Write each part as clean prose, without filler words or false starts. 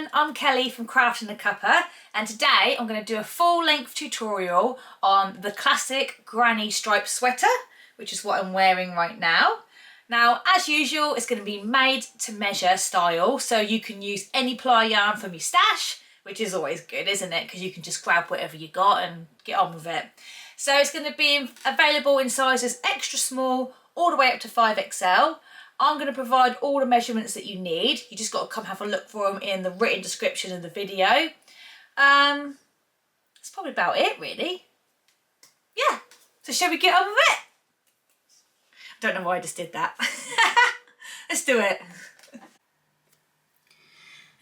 everyone, I'm Kelly from craftandacuppa, and today I'm going to do a full-length tutorial on the classic granny stripe sweater, which is what I'm wearing right now. Now, as usual, it's going to be made to measure style, so you can use any ply yarn from your stash, which is always good, isn't it? Because you can just grab whatever you got and get on with it. So it's going to be available in sizes extra small all the way up to 5XL. I'm going to provide all the measurements that you need. You just got to come have a look for them in the written description of the video. That's probably about it, really. Yeah, so shall we get on with it? I don't know why I just did that. Let's do it.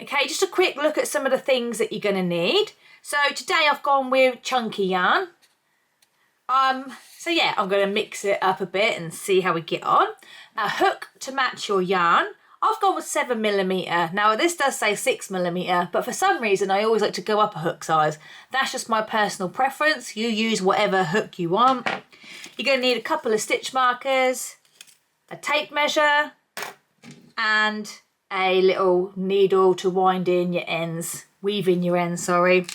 Okay, just a quick look at some of the things that you're going to need. So today I've gone with chunky yarn. So yeah, I'm going to mix it up a bit and see how we get on. A hook to match your yarn. I've gone with 7mm. Now this does say 6mm, but for some reason I always like to go up a hook size. That's just my personal preference. You use whatever hook you want. You're going to need a couple of stitch markers, a tape measure, and a little needle to wind in your ends, weave in your ends, sorry.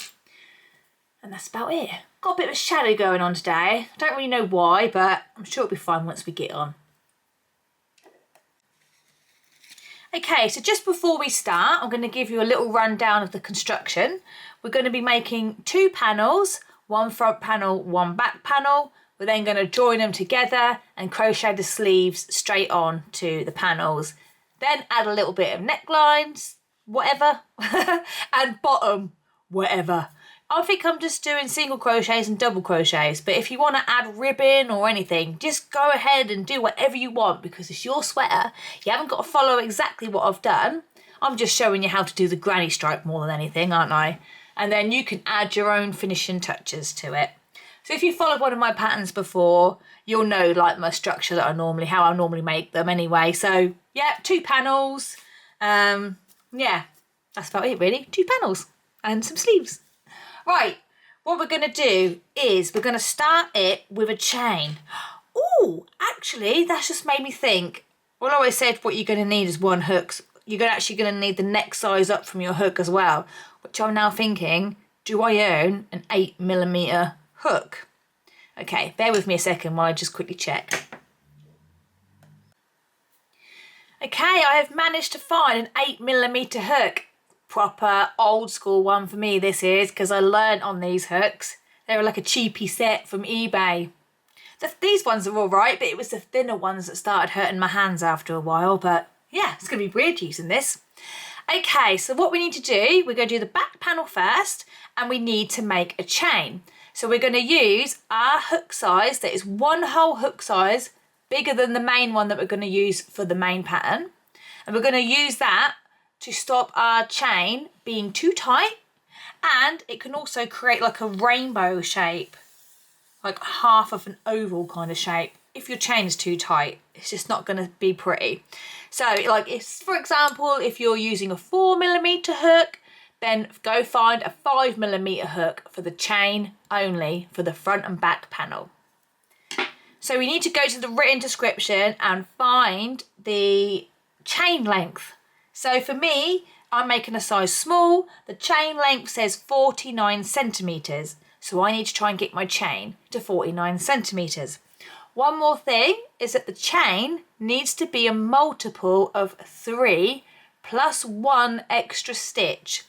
And that's about it. Got a bit of a shadow going on today. I don't really know why, but I'm sure it'll be fine once we get on. Okay, so just before we start, I'm going to give you a little rundown of the construction. We're going to be making 2 panels, one front panel, one back panel. We're then going to join them together and crochet the sleeves straight on to the panels. Then add a little bit of necklines, whatever, and bottom, whatever. I think I'm just doing single crochets and double crochets, but if you want to add ribbon or anything, just go ahead and do whatever you want because it's your sweater. You haven't got to follow exactly what I've done. I'm just showing you how to do the granny stripe more than anything, aren't I? And then you can add your own finishing touches to it. So if you followed one of my patterns before, you'll know like my structure that how I normally make them anyway. So yeah, 2 panels. Yeah, that's about it really. 2 panels and some sleeves. Right, what we're going to do is we're going to start it with a chain. Oh, actually, that's just made me think. Well, I always said what you're going to need is 1 hook. You're actually going to need the neck size up from your hook as well, which I'm now thinking, do I own an 8mm hook? Okay, bear with me a second while I just quickly check. Okay, I have managed to find an 8mm hook. Proper old school one for me this is, because I learnt on these hooks. They were like a cheapy set from eBay. These ones are all right, but it was the thinner ones that started hurting my hands after a while. But yeah, it's going to be weird using this. Okay, so what we need to do, we're going to do the back panel first, and we need to make a chain. So we're going to use our hook size, that is 1 whole hook size, bigger than the main one that we're going to use for the main pattern. And we're going to use that to stop our chain being too tight, and it can also create like a rainbow shape, like half of an oval kind of shape. If your chain is too tight, it's just not going to be pretty. So like if, for example, if you're using a 4mm hook, then go find a 5mm hook for the chain only for the front and back panel. So we need to go to the written description and find the chain length. So for me, I'm making a size small. The chain length says 49 centimetres. So I need to try and get my chain to 49 centimetres. One more thing is that the chain needs to be a multiple of 3 plus 1 extra stitch.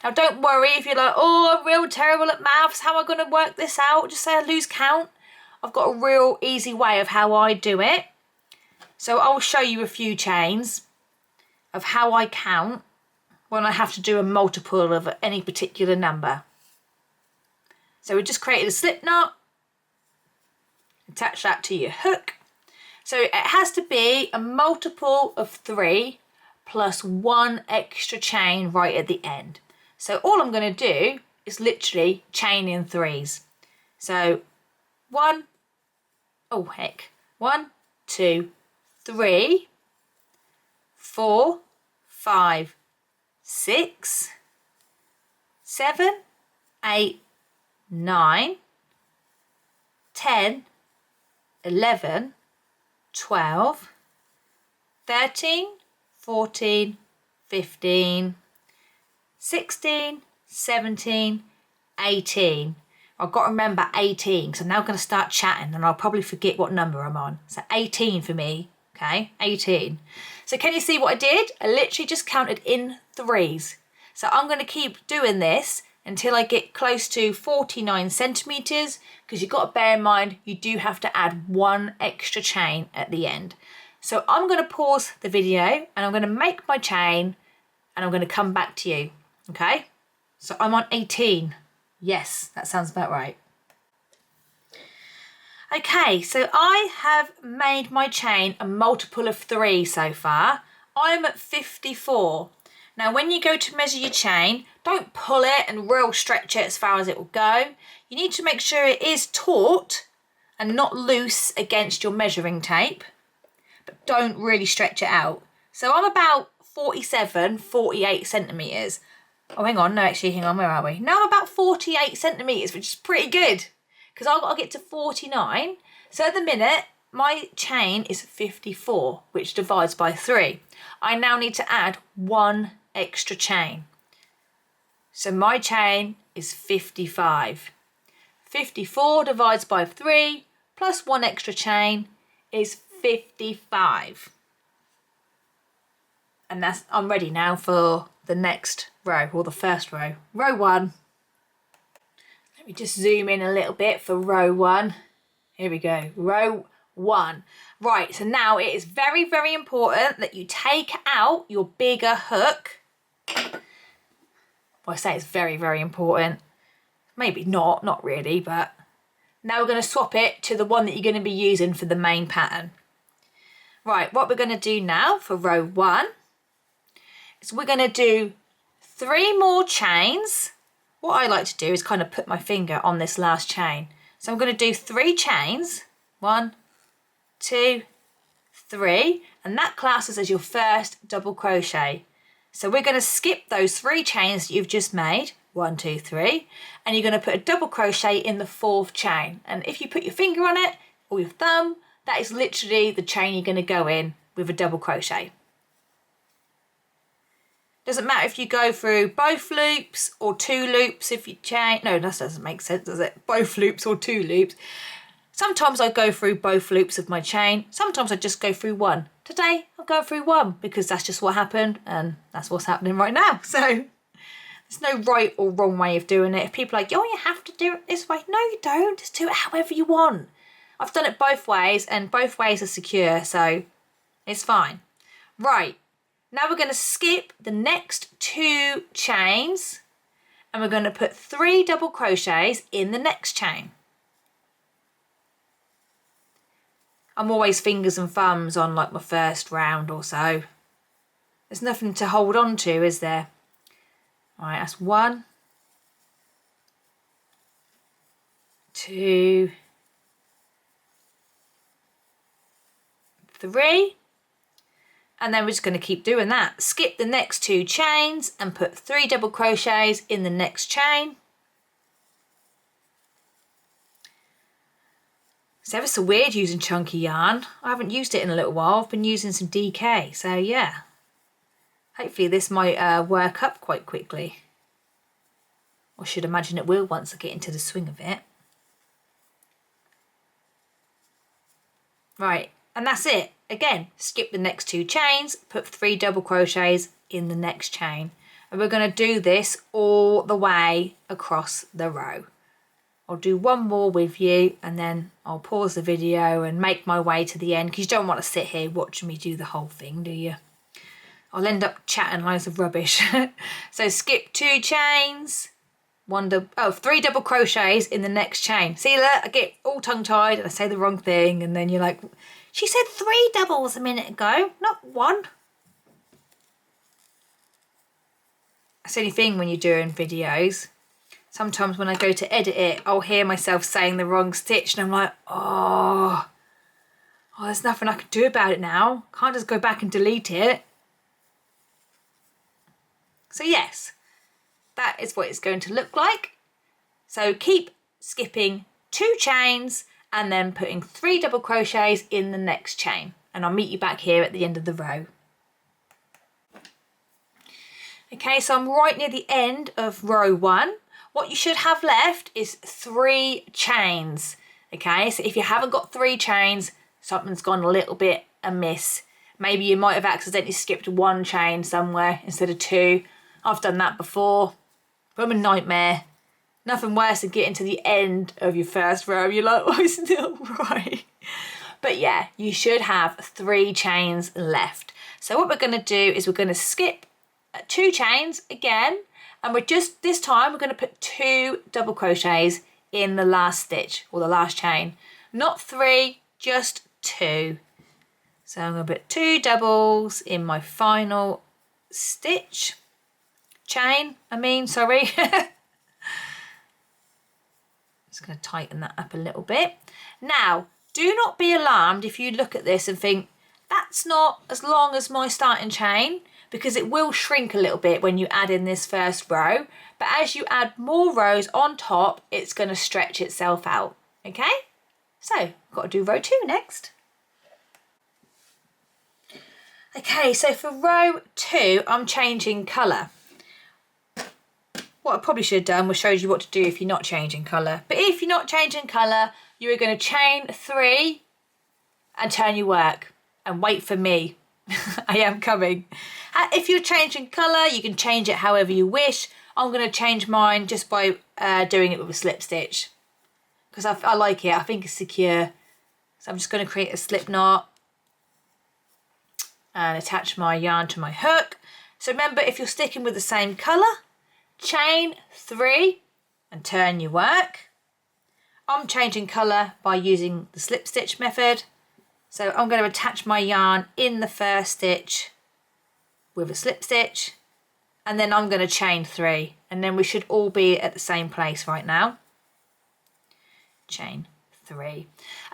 Now don't worry if you're like, oh, I'm real terrible at maths. How am I going to work this out? Just say I lose count. I've got a real easy way of how I do it. So I'll show you a few chains of how I count when I have to do a multiple of any particular number. So we just created a slip knot, attach that to your hook. So it has to be a multiple of 3 plus 1 extra chain right at the end. So all I'm going to do is literally chain in 3s. So 1, 2, 3, 4, 5, 6, 7, 8, 9, 10, 11, 12, 13, 14, 15, 16, 17, 18. I've got to remember 18 because I'm now going to start chatting and I'll probably forget what number I'm on. So 18 for me, okay, 18. So can you see what I did? I literally just counted in threes. So I'm going to keep doing this until I get close to 49 centimetres, because you've got to bear in mind you do have to add one extra chain at the end. So I'm going to pause the video and I'm going to make my chain and I'm going to come back to you, okay? So I'm on 18. Yes, that sounds about right. Okay, so I have made my chain a multiple of 3 so far. I'm at 54. Now when you go to measure your chain, don't pull it and real stretch it as far as it will go. You need to make sure it is taut and not loose against your measuring tape, but don't really stretch it out. So I'm about 47, 48 centimetres. Oh, hang on, no, actually, hang on, where are we? Now I'm about 48 centimetres, which is pretty good, because I've got to get to 49. So at the minute, my chain is 54, which divides by 3. I now need to add 1 extra chain. So my chain is 55. 54 divides by 3 plus 1 extra chain is 55. And I'm ready now for the next row, or the first row. Row 1. Let me just zoom in a little bit for row 1. Here we go, row 1. Right, so now it is very, very important that you take out your bigger hook. Well, I say it's very, very important. Maybe not really, but now we're going to swap it to the one that you're going to be using for the main pattern. Right, what we're going to do now for row 1 is we're going to do 3 more chains. What I like to do is kind of put my finger on this last chain. So I'm going to do 3 chains. 1, 2, 3, and that classes as your first double crochet. So we're going to skip those 3 chains that you've just made, 1, 2, 3, and you're going to put a double crochet in the 4th chain. And if you put your finger on it or your thumb, that is literally the chain you're going to go in with a double crochet. Doesn't matter if you go through both loops or 2 loops if you chain. No, that doesn't make sense, does it? Both loops or 2 loops. Sometimes I go through both loops of my chain. Sometimes I just go through 1. Today I'll go through 1 because that's just what happened and that's what's happening right now. So there's no right or wrong way of doing it. If people are like, oh, you have to do it this way. No, you don't. Just do it however you want. I've done it both ways and both ways are secure, so it's fine. Right. Now we're going to skip the next 2 chains and we're going to put 3 double crochets in the next chain. I'm always fingers and thumbs on like my first round or so. There's nothing to hold on to, is there? All right, that's 1, 2, 3. And then we're just going to keep doing that. Skip the next 2 chains and put 3 double crochets in the next chain. It's ever so weird using chunky yarn. I haven't used it in a little while. I've been using some DK, so yeah. Hopefully this might work up quite quickly. I should imagine it will once I get into the swing of it. Right, and that's it. Again, skip the next 2 chains, put 3 double crochets in the next chain. And we're going to do this all the way across the row. I'll do 1 more with you and then I'll pause the video and make my way to the end, because you don't want to sit here watching me do the whole thing, do you? I'll end up chatting loads of rubbish. So skip 2 chains, 3 double crochets in the next chain. See, look, I get all tongue-tied and I say the wrong thing and then you're like, she said 3 doubles a minute ago, not 1. That's the only thing when you're doing videos. Sometimes when I go to edit it, I'll hear myself saying the wrong stitch and I'm like, oh, there's nothing I can do about it now. Can't just go back and delete it. So yes, that is what it's going to look like. So keep skipping 2 chains and then putting 3 double crochets in the next chain. And I'll meet you back here at the end of the row. Okay, so I'm right near the end of row 1. What you should have left is 3 chains. Okay, so if you haven't got 3 chains, something's gone a little bit amiss. Maybe you might have accidentally skipped 1 chain somewhere instead of 2. I've done that before. I'm a nightmare. Nothing worse than getting to the end of your first row. You're like, oh, it's not right. But yeah, you should have 3 chains left. So what we're going to do is we're going to skip 2 chains again, and this time we're going to put 2 double crochets in the last stitch or the last chain. Not 3, just 2. So I'm going to put 2 doubles in my final stitch. Sorry. Just going to tighten that up a little bit. Now, do not be alarmed if you look at this and think, that's not as long as my starting chain, because it will shrink a little bit when you add in this first row. But as you add more rows on top, it's going to stretch itself out. Okay? So, I've got to do row 2 next. Okay, so for row 2, I'm changing colour. What I probably should have done was showed you what to do if you're not changing colour. But if you're not changing colour, you are going to chain 3 and turn your work and wait for me. I am coming. If you're changing colour, you can change it however you wish. I'm going to change mine just by doing it with a slip stitch, because I like it. I think it's secure. So I'm just going to create a slip knot and attach my yarn to my hook. So remember, if you're sticking with the same colour, chain 3 and turn your work. I'm changing colour by using the slip stitch method. So I'm going to attach my yarn in the first stitch with a slip stitch, and then I'm going to chain 3, and then we should all be at the same place right now. Chain 3.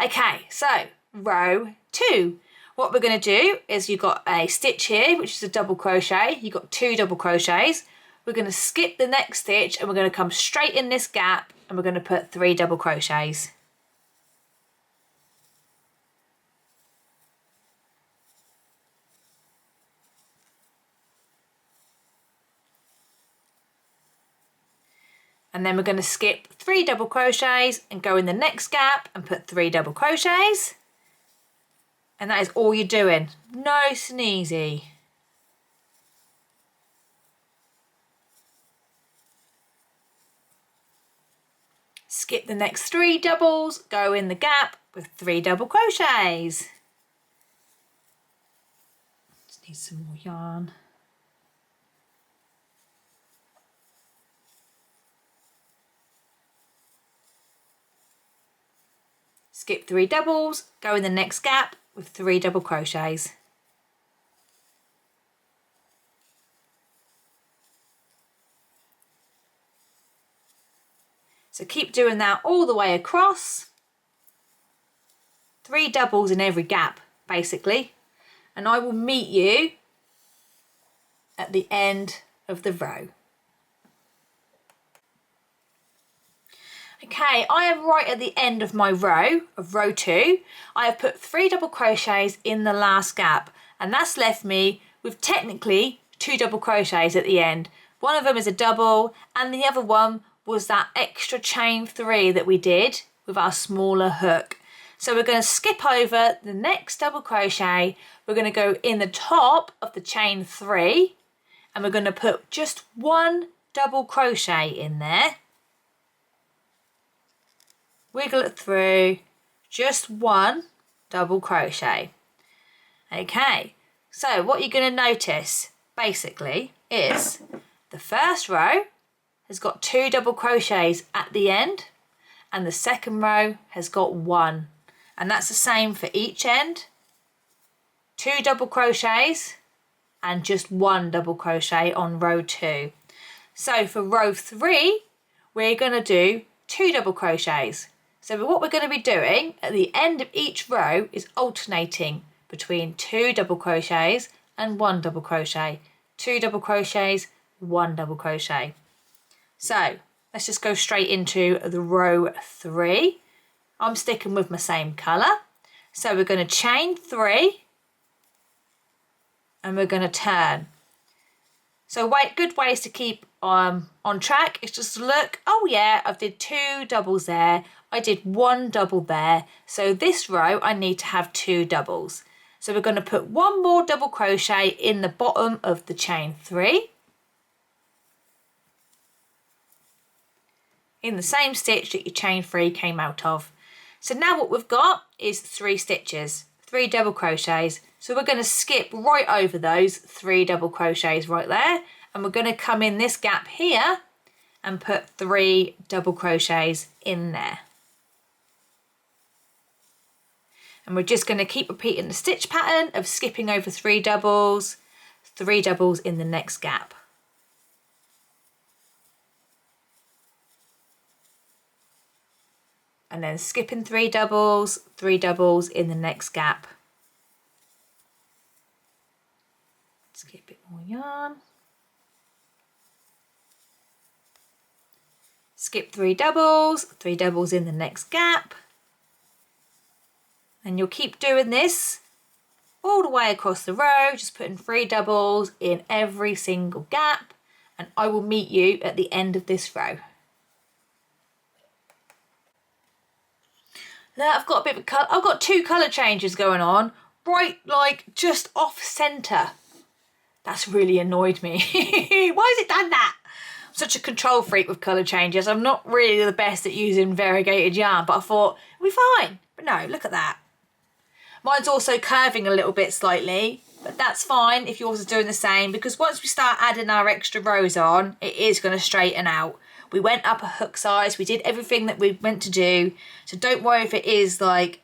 Okay, so row 2. What we're going to do is you've got a stitch here, which is a double crochet. You've got 2 double crochets. We're going to skip the next stitch and we're going to come straight in this gap and we're going to put 3 double crochets. And then we're going to skip 3 double crochets and go in the next gap and put 3 double crochets. And that is all you're doing. Nice and easy. Skip the next 3 doubles, go in the gap with 3 double crochets. Just need some more yarn. Skip 3 doubles, go in the next gap with 3 double crochets. So keep doing that all the way across. 3 doubles in every gap, basically. And I will meet you at the end of the row. Okay, I am right at the end of my row, of row 2. I have put 3 double crochets in the last gap, and that's left me with technically 2 double crochets at the end. One of them is a double, and the other one was that extra chain 3 that we did with our smaller hook. So we're going to skip over the next double crochet. We're going to go in the top of the chain 3, and we're going to put just 1 double crochet in there. Wiggle it through, just 1 double crochet. Okay, so what you're going to notice basically is the first row has got 2 double crochets at the end, and the second row has got 1, and that's the same for each end. 2 double crochets and just 1 double crochet on row 2. So for row 3 we're going to do 2 double crochets. So what we're going to be doing at the end of each row is alternating between 2 double crochets and 1 double crochet. 2 double crochets, 1 double crochet. So let's just go straight into the row 3. I'm sticking with my same colour. So we're going to chain 3 and we're going to turn. So good ways to keep on track is just to look, oh yeah, I did 2 doubles there, I did 1 double there, so this row I need to have 2 doubles. So we're going to put 1 more double crochet in the bottom of the chain 3, in the same stitch that your chain 3 came out of. So now what we've got is 3 stitches, 3 double crochets. So we're going to skip right over those 3 double crochets right there, and we're going to come in this gap here and put 3 double crochets in there. And we're just going to keep repeating the stitch pattern of skipping over 3 doubles in the next gap. And then skipping 3 doubles in the next gap. Skip a bit more yarn. Skip 3 doubles in the next gap. And you'll keep doing this all the way across the row, just putting 3 doubles in every single gap, and I will meet you at the end of this row. Now I've got a bit of colour. I've got 2 colour changes going on, right, like just off centre. That's really annoyed me. Why has it done that? I'm such a control freak with colour changes. I'm not really the best at using variegated yarn, but I thought it'll be fine. But no, look at that. Mine's also curving a little bit slightly, but that's fine if yours is doing the same, because once we start adding our extra rows on, it is going to straighten out. We went up a hook size, we did everything that we meant to do, so don't worry if it is like,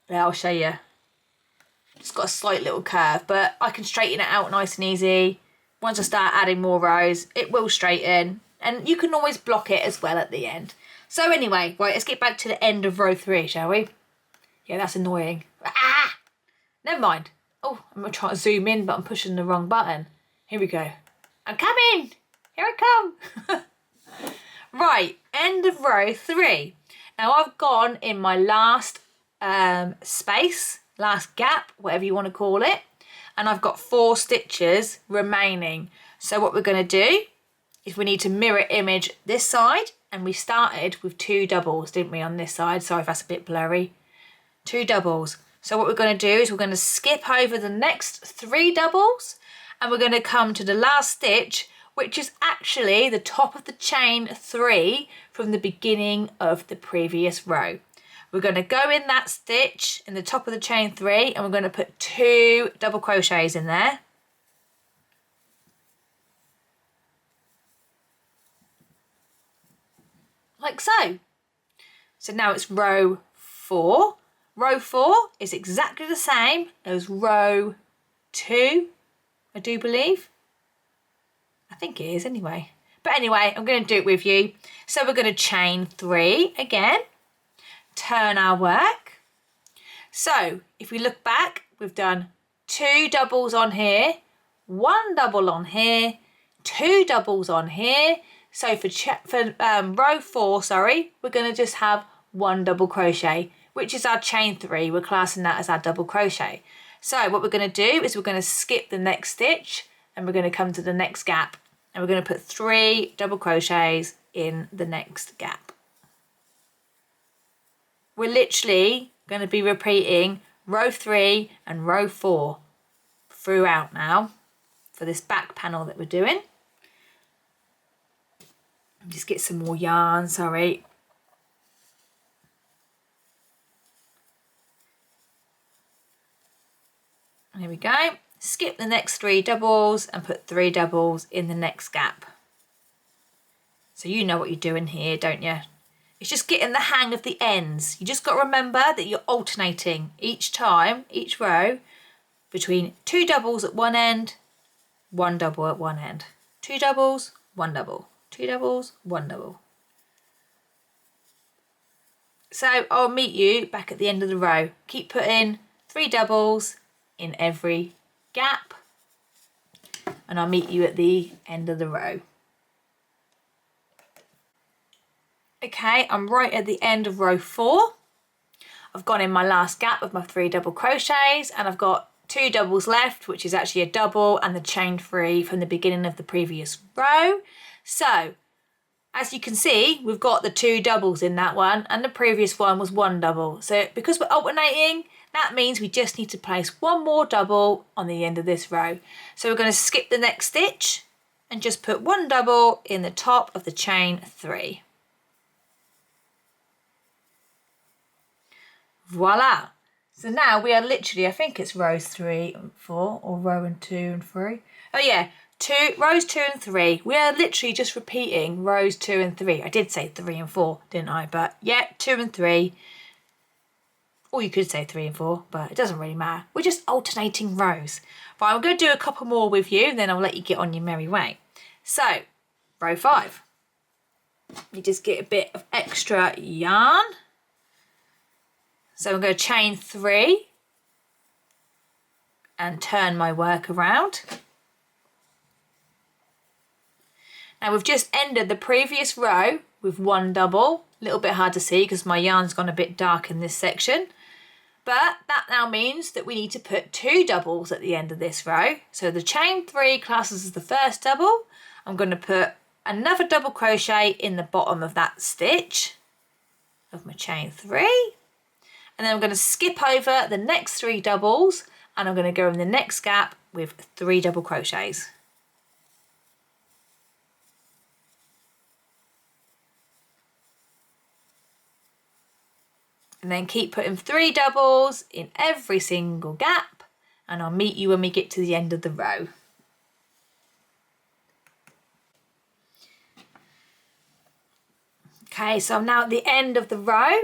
yeah, I'll show you. It's got a slight little curve, but I can straighten it out nice and easy. Once I start adding more rows, it will straighten, and you can always block it as well at the end. So anyway, right, let's get back to the end of row 3, shall we? Yeah, that's annoying. Ah! Never mind. Oh, I'm going to try to zoom in, but I'm pushing the wrong button. Here we go. I'm coming! Here I come! Right, end of row 3. Now I've gone in my last space, last gap, whatever you want to call it, and I've got 4 stitches remaining. So what we're going to do is we need to mirror image this side, and we started with 2 doubles, didn't we, on this side? Sorry if that's a bit blurry. 2 doubles. So what we're going to do is we're going to skip over the next 3 doubles, and we're going to come to the last stitch, which is actually the top of the chain 3 from the beginning of the previous row. We're going to go in that stitch in the top of the chain 3, and we're going to put 2 double crochets in there. Like so. So now it's row 4. Row 4 is exactly the same as row 2, I do believe. I think it is anyway. But anyway, I'm going to do it with you. So we're going to chain 3 again. Turn our work. So if we look back, we've done 2 doubles on here, 1 double on here, 2 doubles on here. So for row 4, sorry, we're going to just have 1 double crochet, which is our chain 3. We're classing that as our double crochet. So what we're going to do is we're going to skip the next stitch, and we're going to come to the next gap, and we're going to put 3 double crochets in the next gap. We're literally going to be repeating row 3 and row 4 throughout now for this back panel that we're doing. Just get some more yarn, sorry. There we go. Skip the next 3 doubles and put 3 doubles in the next gap. So you know what you're doing here, don't you? It's just getting the hang of the ends. You just got to remember that you're alternating each time, each row, between 2 doubles at one end, 1 double at one end. 2 doubles, 1 double. 2 doubles, 1 double. So I'll meet you back at the end of the row. Keep putting 3 doubles in every gap, and I'll meet you at the end of the row. Okay, I'm right at the end of row 4. I've gone in my last gap of my 3 double crochets, and I've got 2 doubles left, which is actually a double and the chain 3 from the beginning of the previous row. So as you can see, we've got the 2 doubles in that one, and the previous one was 1 double. So because we're alternating, that means we just need to place 1 more double on the end of this row. So we're going to skip the next stitch and just put 1 double in the top of the chain 3. Voila! So now we are literally, I think it's rows 3 and 4, or row and 2 and 3. Oh yeah, rows 2 and 3. We are literally just repeating rows 2 and 3. I did say 3 and 4, didn't I? But yeah, 2 and 3. Or you could say 3 and 4, but it doesn't really matter. We're just alternating rows. Right, I'm going to do a couple more with you, then I'll let you get on your merry way. So, row 5. You just get a bit of extra yarn. So I'm going to chain 3 and turn my work around. Now we've just ended the previous row with 1 double. A little bit hard to see because my yarn's gone a bit dark in this section. But that now means that we need to put 2 doubles at the end of this row. So the chain 3 classes as the first double. I'm going to put another double crochet in the bottom of that stitch of my chain 3. And then I'm going to skip over the next 3 doubles and I'm going to go in the next gap with 3 double crochets. And then keep putting 3 doubles in every single gap, and I'll meet you when we get to the end of the row. Okay, so I'm now at the end of the row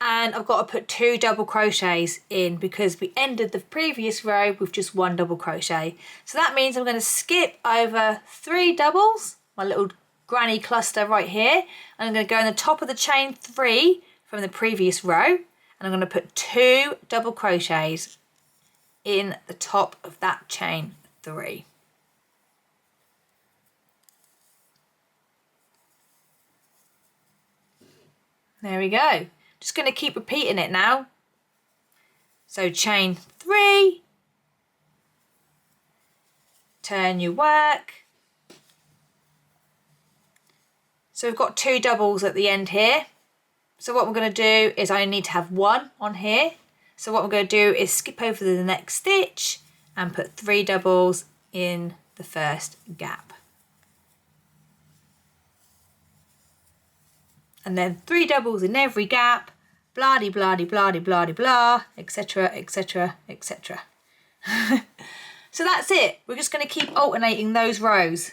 and I've got to put 2 double crochets in because we ended the previous row with just 1 double crochet. So that means I'm going to skip over 3 doubles, my little granny cluster right here, and I'm going to go in the top of the chain 3 from the previous row, and I'm going to put 2 double crochets in the top of that chain 3. There we go. Just going to keep repeating it now. So chain 3, turn your work. So we've got 2 doubles at the end here. So what we're going to do is I need to have 1 on here. So what we're going to do is skip over to the next stitch and put 3 doubles in the first gap. And then 3 doubles in every gap, blah de blah de blah de blah de blah, etc, etc, etc. So that's it. We're just going to keep alternating those rows.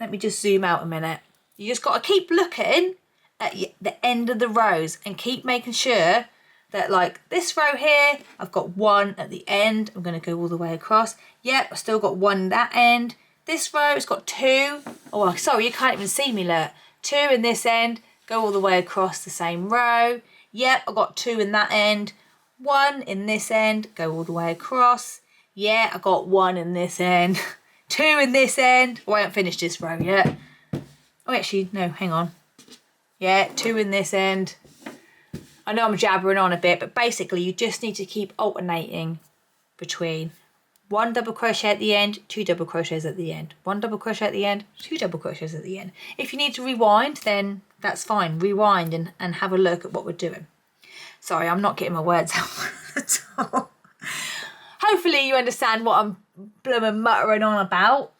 Let me just zoom out a minute. You just got to keep looking at the end of the rows and keep making sure that, like this row here, I've got 1 at the end. I'm going to go all the way across. Yep, I've still got 1 that end. This row has got 2. Oh, sorry, you can't even see me, look. 2 in this end, go all the way across the same row. Yep, I've got 2 in that end. 1 in this end, go all the way across. Yeah, I got 1 in this end. 2 in this end. Oh, I haven't finished this row yet. Oh, actually, no, hang on. Yeah, 2 in this end. I know I'm jabbering on a bit, but basically you just need to keep alternating between 1 double crochet at the end, 2 double crochets at the end. 1 double crochet at the end, 2 double crochets at the end. If you need to rewind, then that's fine. Rewind and have a look at what we're doing. Sorry, I'm not getting my words out at all. Hopefully you understand what I'm blooming muttering on about.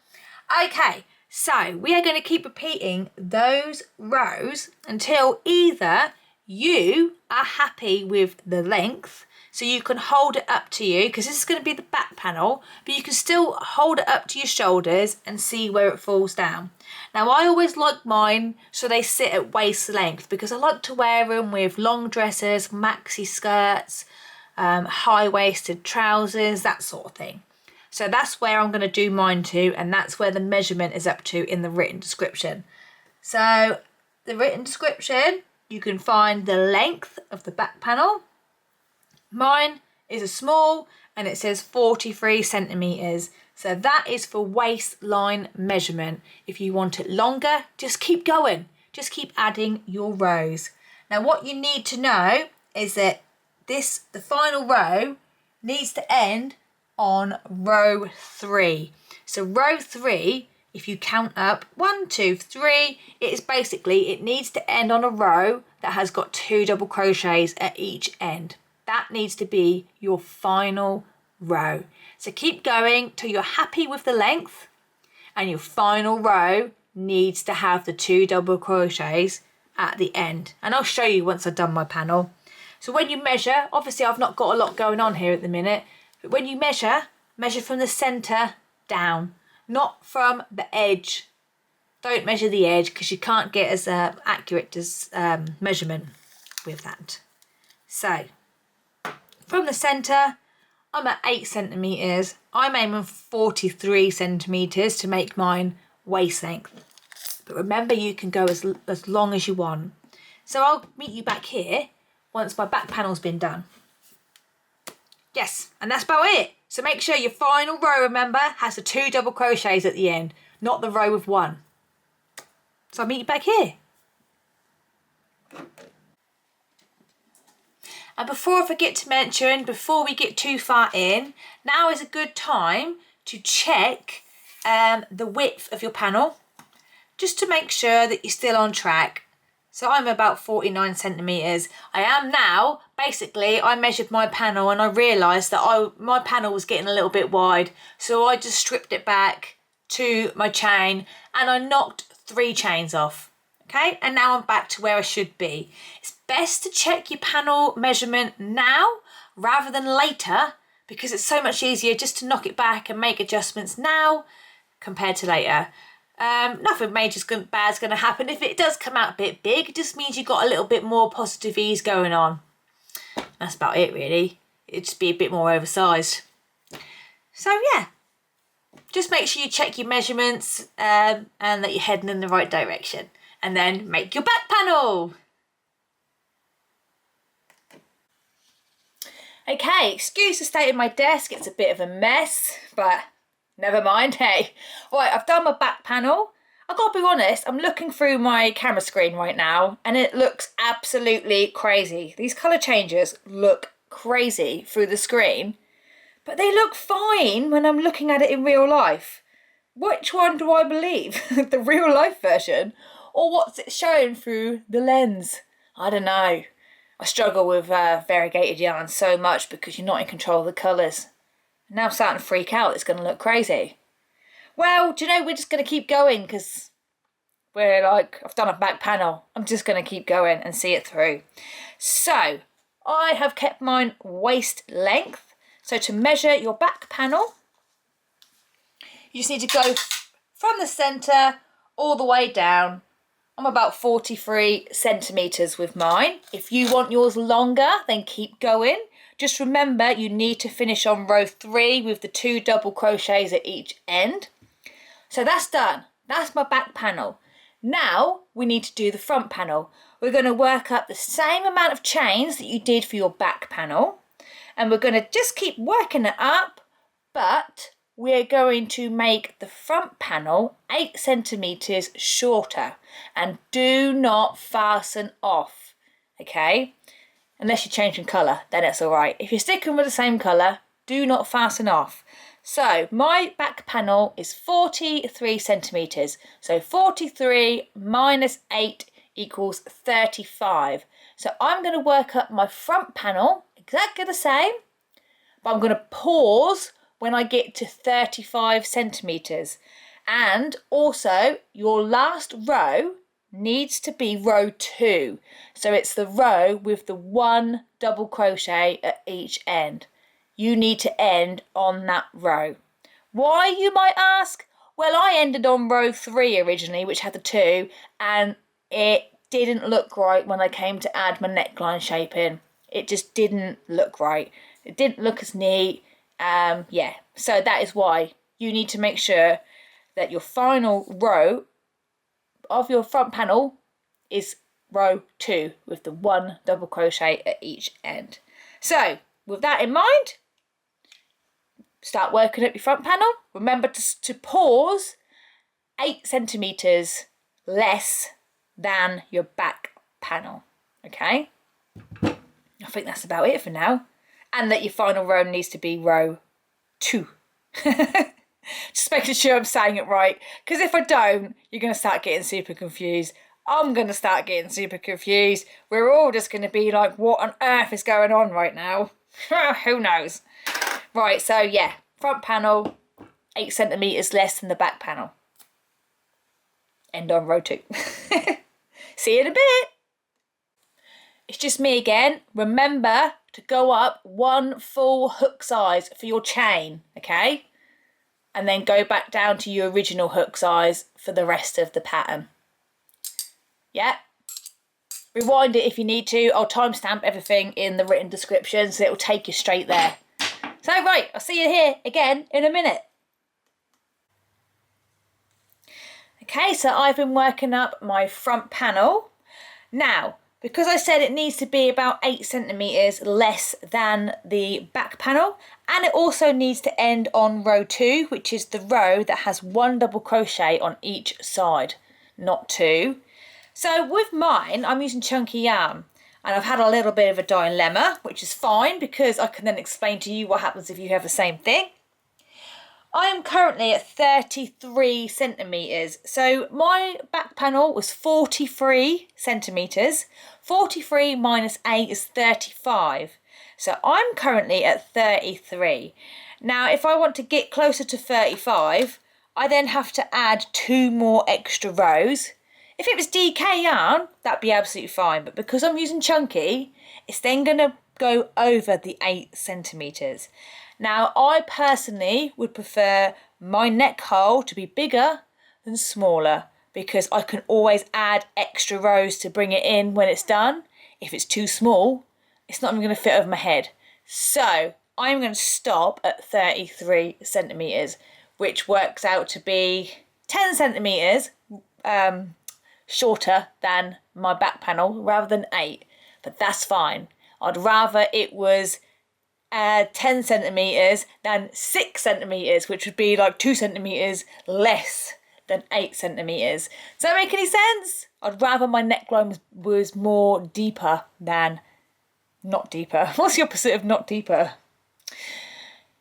Okay, so we are going to keep repeating those rows until either you are happy with the length, so you can hold it up to you, because this is going to be the back panel, but you can still hold it up to your shoulders and see where it falls down. Now I always like mine so they sit at waist length, because I like to wear them with long dresses, maxi skirts, high-waisted trousers, that sort of thing. So that's where I'm going to do mine to, and that's where the measurement is up to in the written description. So the written description, you can find the length of the back panel. Mine is a small and it says 43 centimetres. So that is for waistline measurement. If you want it longer, just keep going. Just keep adding your rows. Now what you need to know is that the final row needs to end on row 3. So row 3, if you count up 1, 2, 3, it needs to end on a row that has got 2 double crochets at each end. That needs to be your final row. So keep going till you're happy with the length, and your final row needs to have the 2 double crochets at the end. And I'll show you once I've done my panel. So when you measure, obviously I've not got a lot going on here at the minute, but when you measure from the centre down, not from the edge. Don't measure the edge because you can't get as accurate as measurement with that. So from the centre, I'm at 8 centimetres. I'm aiming 43 centimetres to make mine waist length. But remember, you can go as long as you want. So I'll meet you back here once my back panel's been done. Yes, and that's about it. So make sure your final row, remember, has the 2 double crochets at the end, not the row with 1. So I'll meet you back here. And before I forget to mention, before we get too far in, now is a good time to check the width of your panel, just to make sure that you're still on track. So I'm about 49 centimetres. I am now, basically, I measured my panel and I realised that my panel was getting a little bit wide. So I just stripped it back to my chain and I knocked 3 chains off. Okay, and now I'm back to where I should be. It's best to check your panel measurement now rather than later, because it's so much easier just to knock it back and make adjustments now compared to later. Nothing bad's going to happen. If it does come out a bit big, it just means you've got a little bit more positive ease going on. That's about it, really. It'd just be a bit more oversized. So yeah, just make sure you check your measurements and that you're heading in the right direction. And then make your back panel. Okay, excuse the state of my desk. It's a bit of a mess, but never mind, hey. Right, I've done my back panel. I've got to be honest, I'm looking through my camera screen right now and it looks absolutely crazy. These colour changes look crazy through the screen, but they look fine when I'm looking at it in real life. Which one do I believe? The real life version or what's it showing through the lens? I don't know. I struggle with variegated yarn so much because you're not in control of the colours. Now I'm starting to freak out, it's going to look crazy. Well, do you know, we're just going to keep going because we're like, I've done a back panel. I'm just going to keep going and see it through. So, I have kept mine waist length. So to measure your back panel, you just need to go from the centre all the way down. I'm about 43 centimetres with mine. If you want yours longer, then keep going. Just remember, you need to finish on row 3 with the 2 double crochets at each end. So that's done. That's my back panel. Now we need to do the front panel. We're going to work up the same amount of chains that you did for your back panel. And we're going to just keep working it up, but we're going to make the front panel 8 centimetres shorter. And do not fasten off, okay? Unless you're changing colour, then it's all right. If you're sticking with the same colour, do not fasten off. So my back panel is 43 centimetres. So 43 minus 8 equals 35. So I'm going to work up my front panel exactly the same, but I'm going to pause when I get to 35 centimetres. And also your last row needs to be row 2. So it's the row with the 1 double crochet at each end. You need to end on that row. Why, you might ask? Well, I ended on row 3 originally, which had the 2, and it didn't look right when I came to add my neckline shaping. It just didn't look right. It didn't look as neat. Yeah, so that is why you need to make sure that your final row of your front panel is row 2 with the 1 double crochet at each end. So with that in mind, start working up your front panel. Remember to pause 8 centimetres less than your back panel, okay? I think that's about it for now. and that your final row needs to be row 2. Just making sure I'm saying it right, because if I don't, you're going to start getting super confused. I'm going to start getting super confused. We're all just going to be like, what on earth is going on right now? Who knows? Right, so yeah, front panel, 8 centimetres less than the back panel. End on row 2. See you in a bit. It's just me again. Remember to go up 1 full hook size for your chain, okay? And then go back down to your original hook size for the rest of the pattern. Yeah. Rewind it if you need to. I'll timestamp everything in the written description so it'll take you straight there. So right, I'll see you here again in a minute. Okay, so I've been working up my front panel. Now, because I said it needs to be about 8 centimetres less than the back panel, and it also needs to end on row 2, which is the row that has 1 double crochet on each side, not 2. So with mine, I'm using chunky yarn, and I've had a little bit of a dilemma, which is fine because I can then explain to you what happens if you have the same thing. I am currently at 33 centimetres, so my back panel was 43 centimetres. 43 minus 8 is 35, so I'm currently at 33. Now if I want to get closer to 35, I then have to add 2 more extra rows. If it was DK yarn, that'd be absolutely fine, but because I'm using chunky, it's then going to go over the 8 centimetres. Now, I personally would prefer my neck hole to be bigger than smaller because I can always add extra rows to bring it in when it's done. If it's too small, it's not even going to fit over my head. So, I'm going to stop at 33 centimetres, which works out to be 10 centimetres shorter than my back panel rather than 8. But that's fine. I'd rather it was 10 centimetres than 6 centimetres, which would be like 2 centimetres less than 8 centimetres. Does that make any sense? I'd rather my neckline was more deeper than not deeper. What's the opposite of not deeper?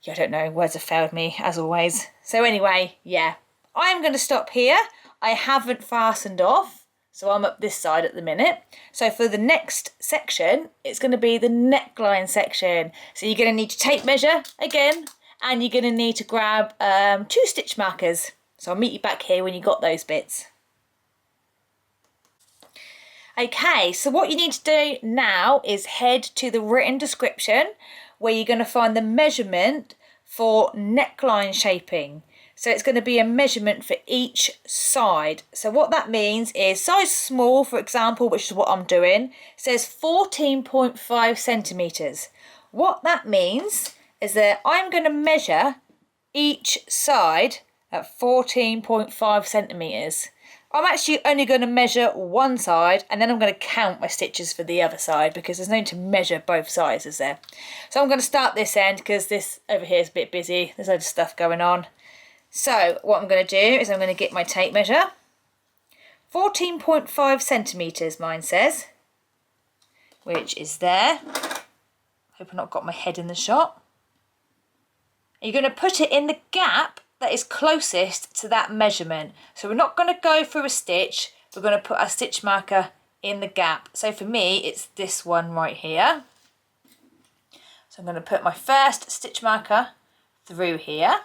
Yeah, I don't know. Words have failed me, as always. So anyway, yeah. I'm going to stop here. I haven't fastened off, so I'm up this side at the minute. So for the next section, it's going to be the neckline section. So you're going to need to tape measure again, and you're going to need to grab 2 stitch markers. So I'll meet you back here when you got those bits. Okay, so what you need to do now is head to the written description where you're going to find the measurement for neckline shaping. So it's going to be a measurement for each side. So what that means is size small, for example, which is what I'm doing, says 14.5 centimetres. What that means is that I'm going to measure each side at 14.5 centimetres. I'm actually only going to measure one side and then I'm going to count my stitches for the other side because there's no need to measure both sides, is there? So I'm going to start this end because this over here is a bit busy. There's loads of stuff going on. So what I'm going to do is I'm going to get my tape measure. 14.5 centimetres mine says, which is there. Hope I've not got my head in the shot. You're going to put it in the gap that is closest to that measurement. So we're not going to go through a stitch, we're going to put our stitch marker in the gap. So for me, it's this one right here. So I'm going to put my first stitch marker through here.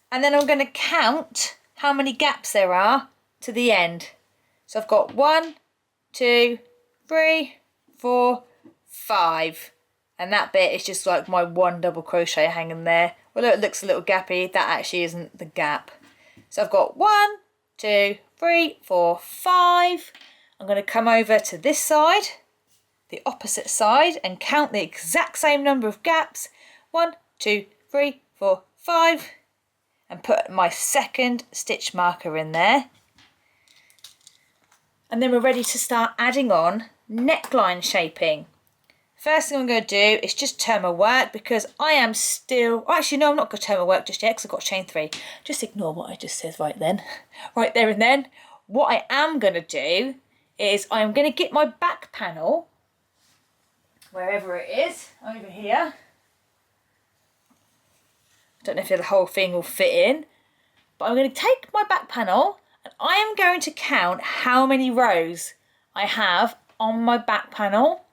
And then I'm going to count how many gaps there are to the end. So I've got 1, 2, 3, 4, 5. And that bit is just like my 1 double crochet hanging there. Although it looks a little gappy, that actually isn't the gap. So I've got 1, 2, 3, 4, 5. I'm going to come over to this side, the opposite side, and count the exact same number of gaps. 1, 2, 3, 4, 5. And put my second stitch marker in there. And then we're ready to start adding on neckline shaping. First thing I'm going to do is just turn my work because I am still... Actually, no, I'm not going to turn my work just yet because I've got chain 3. Just ignore what I just said right then. Right there and then. What I am going to do is I'm going to get my back panel wherever it is, over here. I don't know if the whole thing will fit in, but I'm going to take my back panel and I am going to count how many rows I have on my back panel.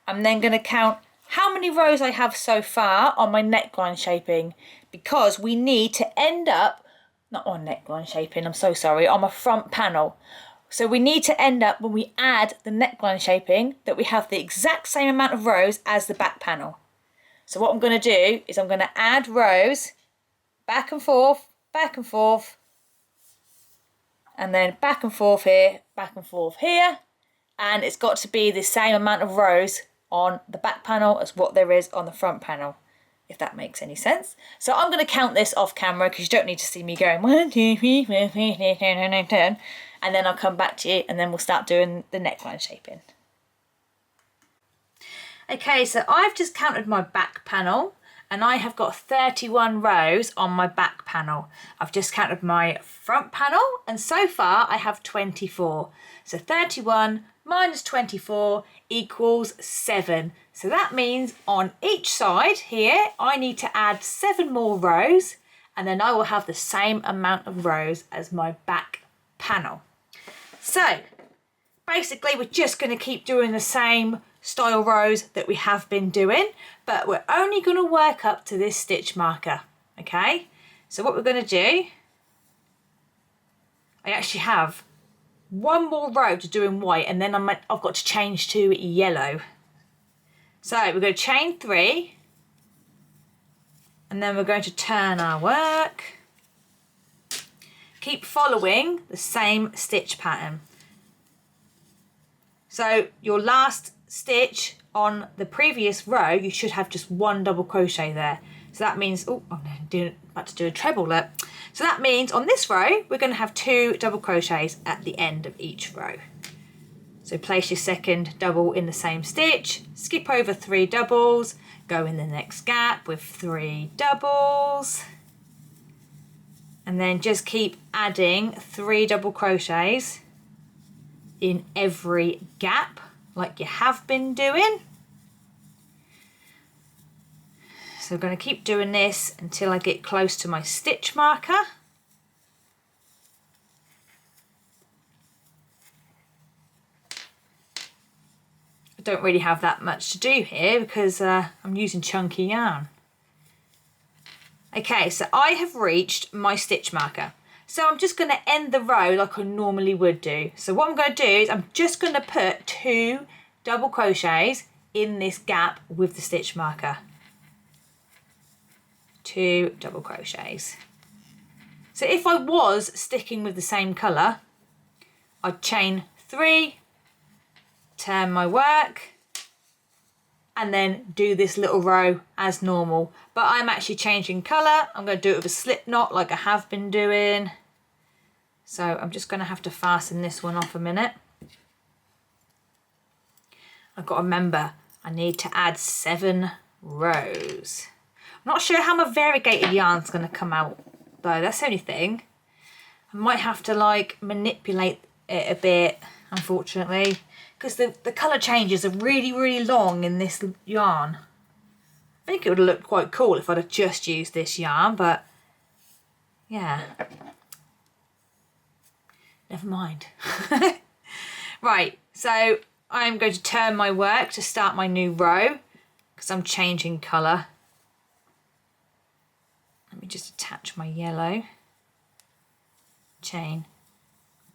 I'm then going to count how many rows I have so far on my neckline shaping, because we need to end up, not on neckline shaping, I'm so sorry, on my front panel. So we need to end up, when we add the neckline shaping, that we have the exact same amount of rows as the back panel. So what I'm going to do is I'm going to add rows back and forth, and then back and forth here, and it's got to be the same amount of rows on the back panel as what there is on the front panel, if that makes any sense. So I'm going to count this off camera because you don't need to see me going 1, 2, 3, 4, 5, 6, 7, 8, 9, 10, and then I'll come back to you and then we'll start doing the neckline shaping. Okay, so I've just counted my back panel and I have got 31 rows on my back panel. I've just counted my front panel and so far I have 24. So 31 minus 24 equals 7. So that means on each side here I need to add 7 more rows and then I will have the same amount of rows as my back panel. So basically we're just going to keep doing the same style rows that we have been doing, but we're only going to work up to this stitch marker. Okay, so what we're going to do, I actually have one more row to do in white and then I've got to change to yellow. So we're going to chain 3 and then we're going to turn our work. Keep following the same stitch pattern. So your last stitch on the previous row, you should have just 1 double crochet there. So that means, oh, I'm about to do a treble look. So that means on this row, we're going to have 2 double crochets at the end of each row. So place your second double in the same stitch, skip over 3 doubles, go in the next gap with 3 doubles, and then just keep adding 3 double crochets in every gap like you have been doing. So I'm going to keep doing this until I get close to my stitch marker. I don't really have that much to do here because I'm using chunky yarn. Okay, so I have reached my stitch marker. So I'm just going to end the row like I normally would do. So what I'm going to do is I'm just going to put 2 double crochets in this gap with the stitch marker. 2 double crochets. So if I was sticking with the same colour, I'd chain 3, turn my work, and then do this little row as normal. But I'm actually changing colour. I'm going to do it with a slip knot like I have been doing. So I'm just going to have to fasten this one off a minute. I've got to remember, I need to add 7 rows. I'm not sure how my variegated yarn's going to come out though, that's the only thing. I might have to like manipulate it a bit, unfortunately, because the colour changes are really long in this yarn. I think it would have looked quite cool if I'd have just used this yarn, but yeah, never mind. Right, so I'm going to turn my work to start my new row because I'm changing colour. Let me just attach my yellow. Chain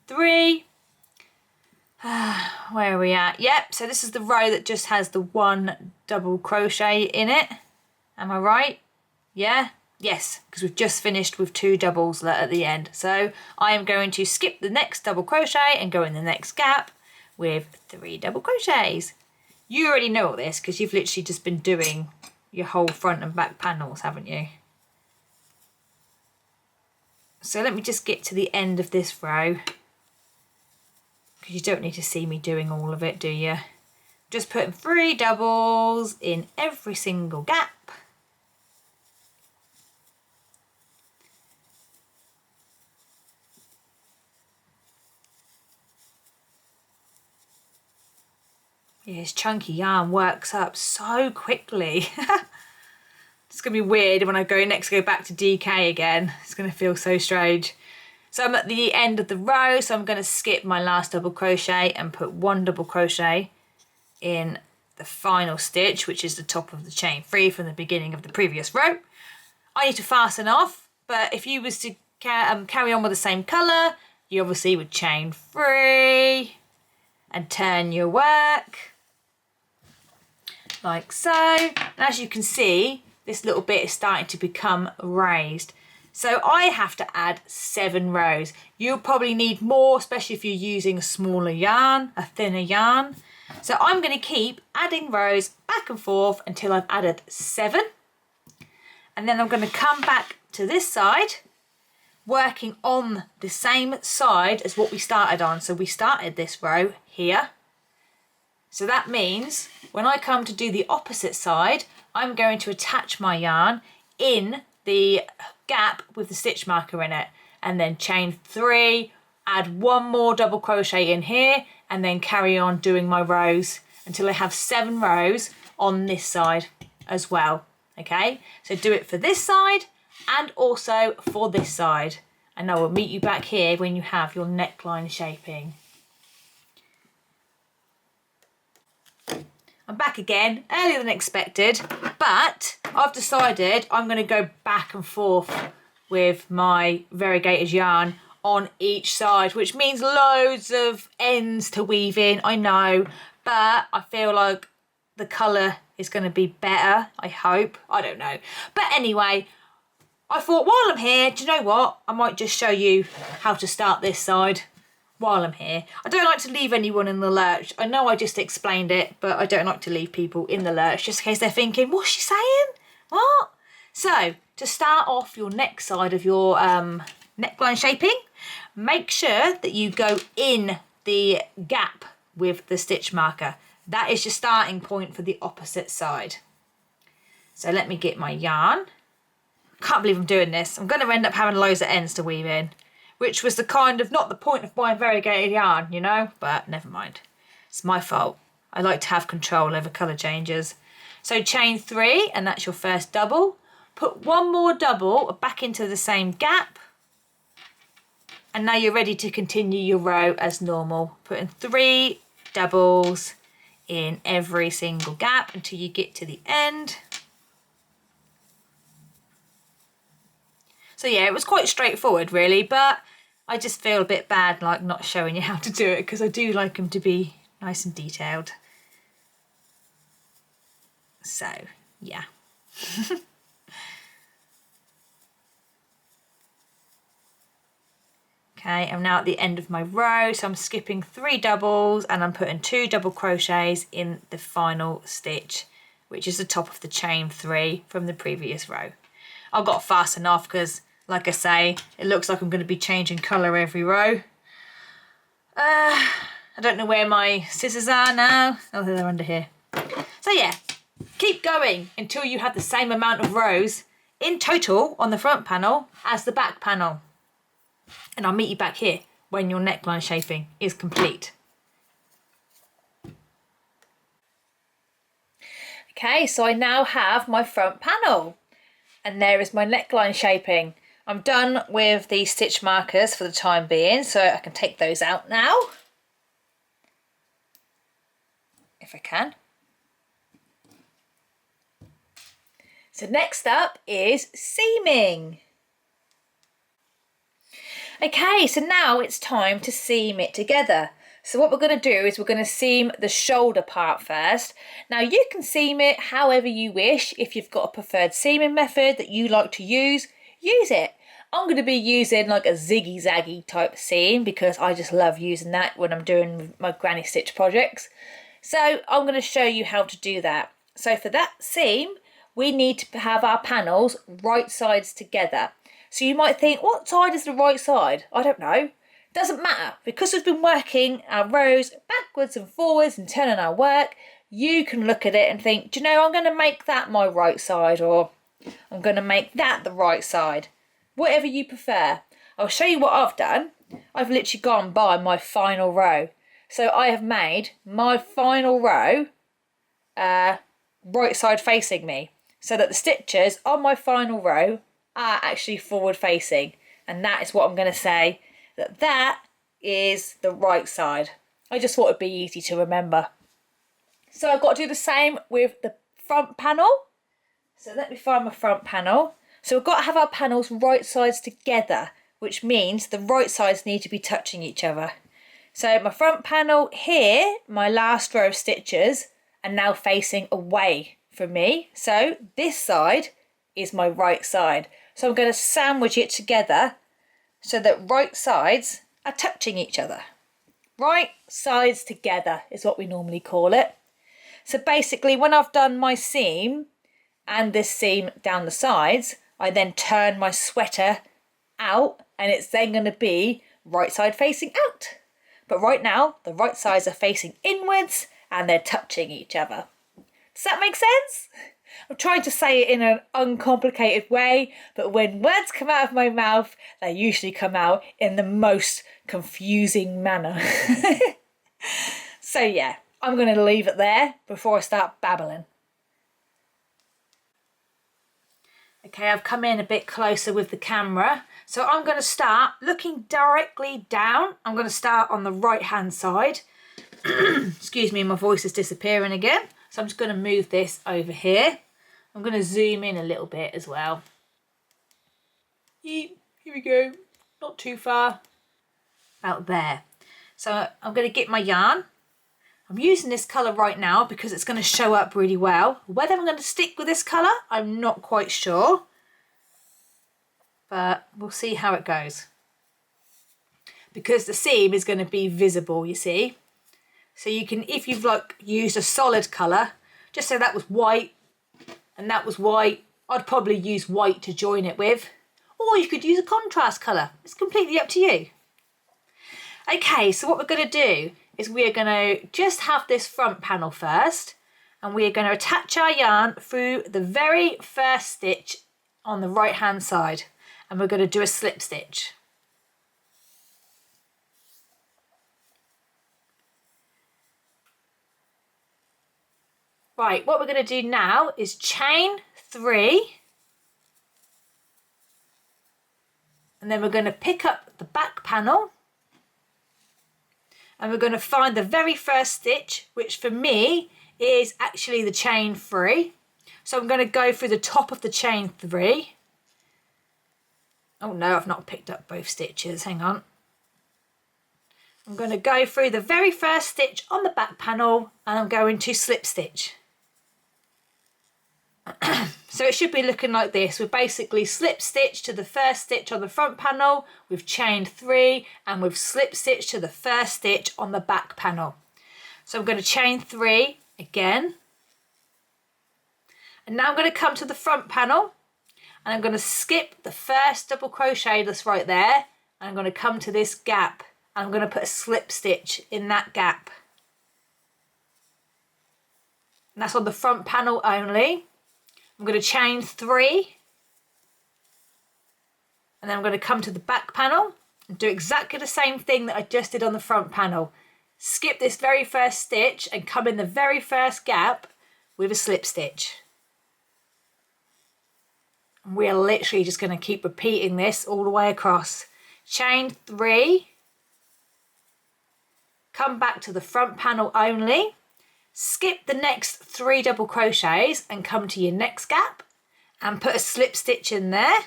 3. Where are we at? Yep, so this is the row that just has the 1 double crochet in it. Am I right? Yeah? Yes, because we've just finished with 2 doubles at the end. So I am going to skip the next double crochet and go in the next gap with 3 double crochets. You already know all this because you've literally just been doing your whole front and back panels, haven't you? So let me just get to the end of this row, because you don't need to see me doing all of it, do you? Just putting 3 doubles in every single gap. Yeah, this chunky yarn works up so quickly. It's going to be weird when I go back to DK again. It's going to feel so strange. So I'm at the end of the row, so I'm going to skip my last double crochet and put 1 double crochet in the final stitch, which is the top of the chain 3 from the beginning of the previous row. I need to fasten off, but if you was to carry on with the same colour, you obviously would chain 3 and turn your work like so. And as you can see, this little bit is starting to become raised. So I have to add 7 rows. You'll probably need more, especially if you're using a smaller yarn, a thinner yarn. So I'm going to keep adding rows back and forth until I've added 7. And then I'm going to come back to this side, working on the same side as what we started on. So we started this row here. So that means when I come to do the opposite side, I'm going to attach my yarn in the gap with the stitch marker in it, and then chain 3, add 1 more double crochet in here, and then carry on doing my rows until I have 7 rows on this side as well. Okay, so do it for this side and also for this side, and I will meet you back here when you have your neckline shaping. I'm back again, earlier than expected, but I've decided I'm going to go back and forth with my variegated yarn on each side, which means loads of ends to weave in, I know, but I feel like the colour is going to be better, I hope, I don't know. But anyway, I thought while I'm here, do you know what, I might just show you how to start this side while I'm here. I don't like to leave anyone in the lurch. I know I just explained it, but I don't like to leave people in the lurch just in case they're thinking, what's she saying? What? So, to start off your next side of your neckline shaping, make sure that you go in the gap with the stitch marker. That is your starting point for the opposite side. So let me get my yarn. Can't believe I'm doing this. I'm going to end up having loads of ends to weave in, which was the kind of, not the point of my variegated yarn, you know, but never mind. It's my fault. I like to have control over colour changes. So chain 3, and that's your first double. Put 1 more double back into the same gap. And now you're ready to continue your row as normal. Putting 3 doubles in every single gap until you get to the end. So yeah, it was quite straightforward really, but I just feel a bit bad like not showing you how to do it, because I do like them to be nice and detailed. So yeah. Okay, I'm now at the end of my row, so I'm skipping 3 doubles and I'm putting 2 double crochets in the final stitch, which is the top of the chain 3 from the previous row. I've got to fasten off because, like I say, it looks like I'm going to be changing colour every row. I don't know where my scissors are now. Oh, they're under here. So yeah, keep going until you have the same amount of rows in total on the front panel as the back panel. And I'll meet you back here when your neckline shaping is complete. Okay, so I now have my front panel. And there is my neckline shaping. I'm done with the stitch markers for the time being, so I can take those out now. If I can. So next up is seaming. Okay, so now it's time to seam it together. So what we're going to do is we're going to seam the shoulder part first. Now you can seam it however you wish. If you've got a preferred seaming method that you like to use it. I'm going to be using like a ziggy-zaggy type seam because I just love using that when I'm doing my granny stitch projects. So I'm going to show you how to do that. So for that seam, we need to have our panels right sides together. So you might think, what side is the right side? I don't know. Doesn't matter, because we've been working our rows backwards and forwards and turning our work, you can look at it and think, do you know, I'm going to make that my right side, or I'm going to make that the right side. Whatever you prefer. I'll show you what I've done. I've literally gone by my final row. So I have made my final row right side facing me, so that the stitches on my final row are actually forward facing, and that is what I'm going to say, that is the right side. I just thought it'd be easy to remember. So I've got to do the same with the front panel. So let me find my front panel. So we've got to have our panels right sides together, which means the right sides need to be touching each other. So my front panel here, my last row of stitches, are now facing away from me. So this side is my right side. So I'm going to sandwich it together so that right sides are touching each other. Right sides together is what we normally call it. So basically when I've done my seam and this seam down the sides, I then turn my sweater out and it's then going to be right side facing out. But right now the right sides are facing inwards and they're touching each other. Does that make sense? I'm trying to say it in an uncomplicated way, but when words come out of my mouth, they usually come out in the most confusing manner. So yeah, I'm going to leave it there before I start babbling. Okay, I've come in a bit closer with the camera. So I'm going to start looking directly down. I'm going to start on the right hand side. Excuse me, my voice is disappearing again. So I'm just going to move this over here. I'm going to zoom in a little bit as well. Here we go. Not too far. About there. So I'm going to get my yarn. I'm using this colour right now because it's going to show up really well. Whether I'm going to stick with this colour, I'm not quite sure. But we'll see how it goes. Because the seam is going to be visible, you see. So you can, if you've like used a solid colour, just say that was white and that was white, I'd probably use white to join it with. Or you could use a contrast colour. It's completely up to you. Okay, so what we're going to do is we are going to just have this front panel first, and we are going to attach our yarn through the very first stitch on the right hand side, and we're going to do a slip stitch. Right, what we're going to do now is chain 3, and then we're going to pick up the back panel, and we're going to find the very first stitch, which for me is actually the chain 3. So I'm going to go through the top of the chain 3. Oh no, I've not picked up both stitches, hang on. I'm going to go through the very first stitch on the back panel and I'm going to slip stitch. So it should be looking like this. We've basically slip stitched to the first stitch on the front panel, we've chained 3, and we've slip stitched to the first stitch on the back panel. So I'm going to chain 3 again, and now I'm going to come to the front panel and I'm going to skip the first double crochet that's right there, and I'm going to come to this gap and I'm going to put a slip stitch in that gap, and that's on the front panel only. I'm going to chain 3, and then I'm going to come to the back panel and do exactly the same thing that I just did on the front panel. Skip this very first stitch and come in the very first gap with a slip stitch. And we're literally just going to keep repeating this all the way across. Chain 3, come back to the front panel only, skip the next 3 double crochets and come to your next gap and put a slip stitch in there,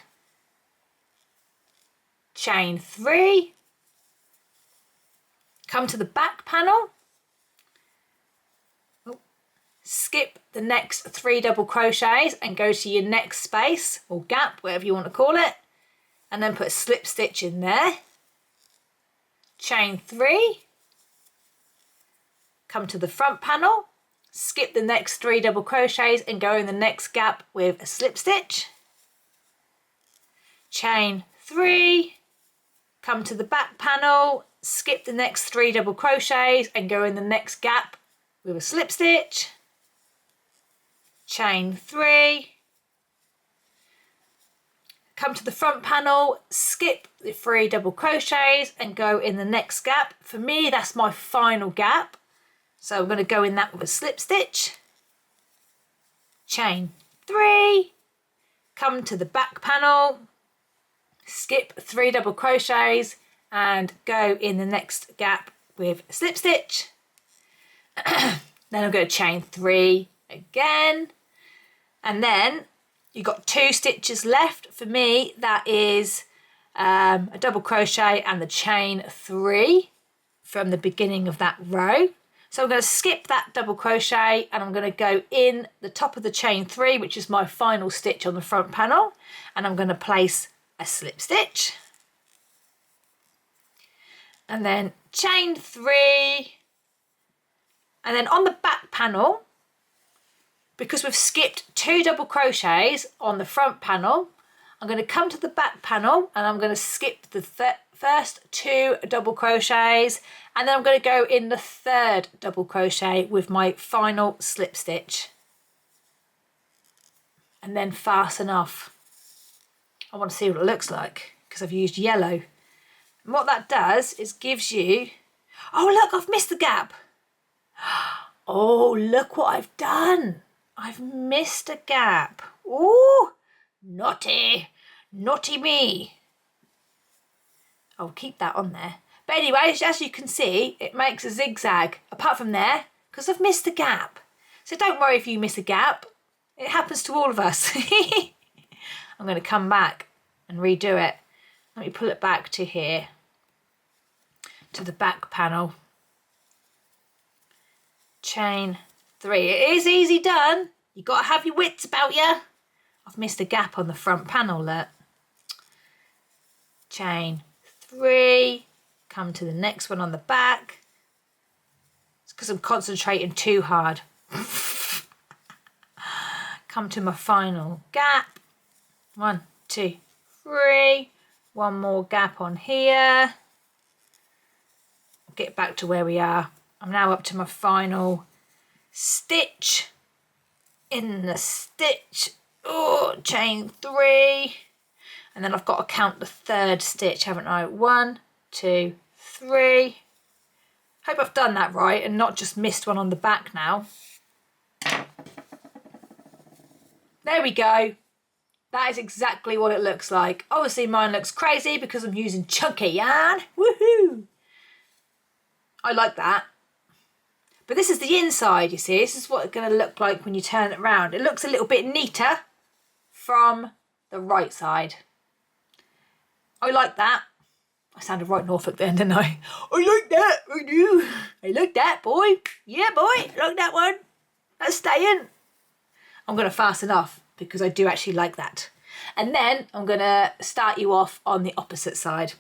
chain 3, come to the back panel, skip the next 3 double crochets and go to your next space or gap, whatever you want to call it, and then put a slip stitch in there, chain 3, come to the front panel, skip the next 3 double crochets and go in the next gap with a slip stitch, chain 3, come to the back panel, skip the next 3 double crochets and go in the next gap with a slip stitch, chain 3, come to the front panel, skip the 3 double crochets and go in the next gap. For me, that's my final gap. So I'm going to go in that with a slip stitch, chain 3, come to the back panel, skip 3 double crochets and go in the next gap with a slip stitch. Then I'm going to chain 3 again, and then you've got 2 stitches left. For me, that is a double crochet and the chain 3 from the beginning of that row. So I'm going to skip that double crochet and I'm going to go in the top of the chain 3, which is my final stitch on the front panel, and I'm going to place a slip stitch and then chain 3. And then on the back panel, because we've skipped 2 double crochets on the front panel, I'm going to come to the back panel and I'm going to skip the first 2 double crochets, and then I'm going to go in the 3rd double crochet with my final slip stitch and then fasten off. I want to see what it looks like because I've used yellow. And what that does is gives you, oh look, I've missed the gap. Oh, look what I've done. I've missed a gap. Ooh, naughty, naughty me. I'll keep that on there. But anyway, as you can see, it makes a zigzag apart from there because I've missed a gap. So don't worry if you miss a gap. It happens to all of us. I'm going to come back and redo it. Let me pull it back to here, to the back panel. Chain 3. It is easy done. You've got to have your wits about you. I've missed a gap on the front panel, look. Chain 3. Come to the next one on the back. It's because I'm concentrating too hard. Come to my final gap. 1, 2, 3. One more gap on here. Get back to where we are. I'm now up to my final stitch. In the stitch, oh, chain 3, and then I've got to count the 3rd stitch, haven't I? 1, 2, 3. Hope I've done that right and not just missed one on the back now. There we go. That is exactly what it looks like. Obviously mine looks crazy because I'm using chunky yarn. Woohoo! I like that. But this is the inside, you see. This is what it's going to look like when you turn it around. It looks a little bit neater from the right side. I like that. I sounded right Norfolk then, didn't I? I like that, I do. I like that, boy. Yeah, boy, like that one. That's staying. I'm going to fasten off because I do actually like that. And then I'm going to start you off on the opposite side.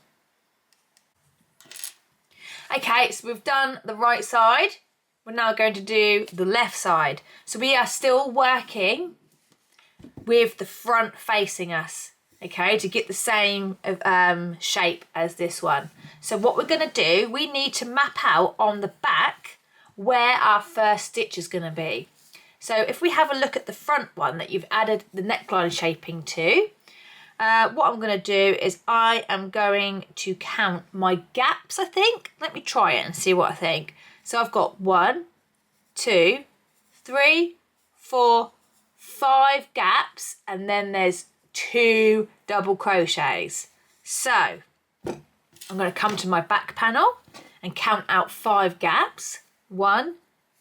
Okay, so we've done the right side. We're now going to do the left side. So we are still working with the front facing us, okay, to get the same shape as this one. So what we're going to do, we need to map out on the back where our first stitch is going to be. So if we have a look at the front one that you've added the neckline shaping to, what I'm going to do is I am going to count my gaps, I think. Let me try it and see what I think. So I've got 1, 2, 3, 4, 5 gaps, and then there's 2 double crochets. So I'm going to come to my back panel and count out 5 gaps. 1,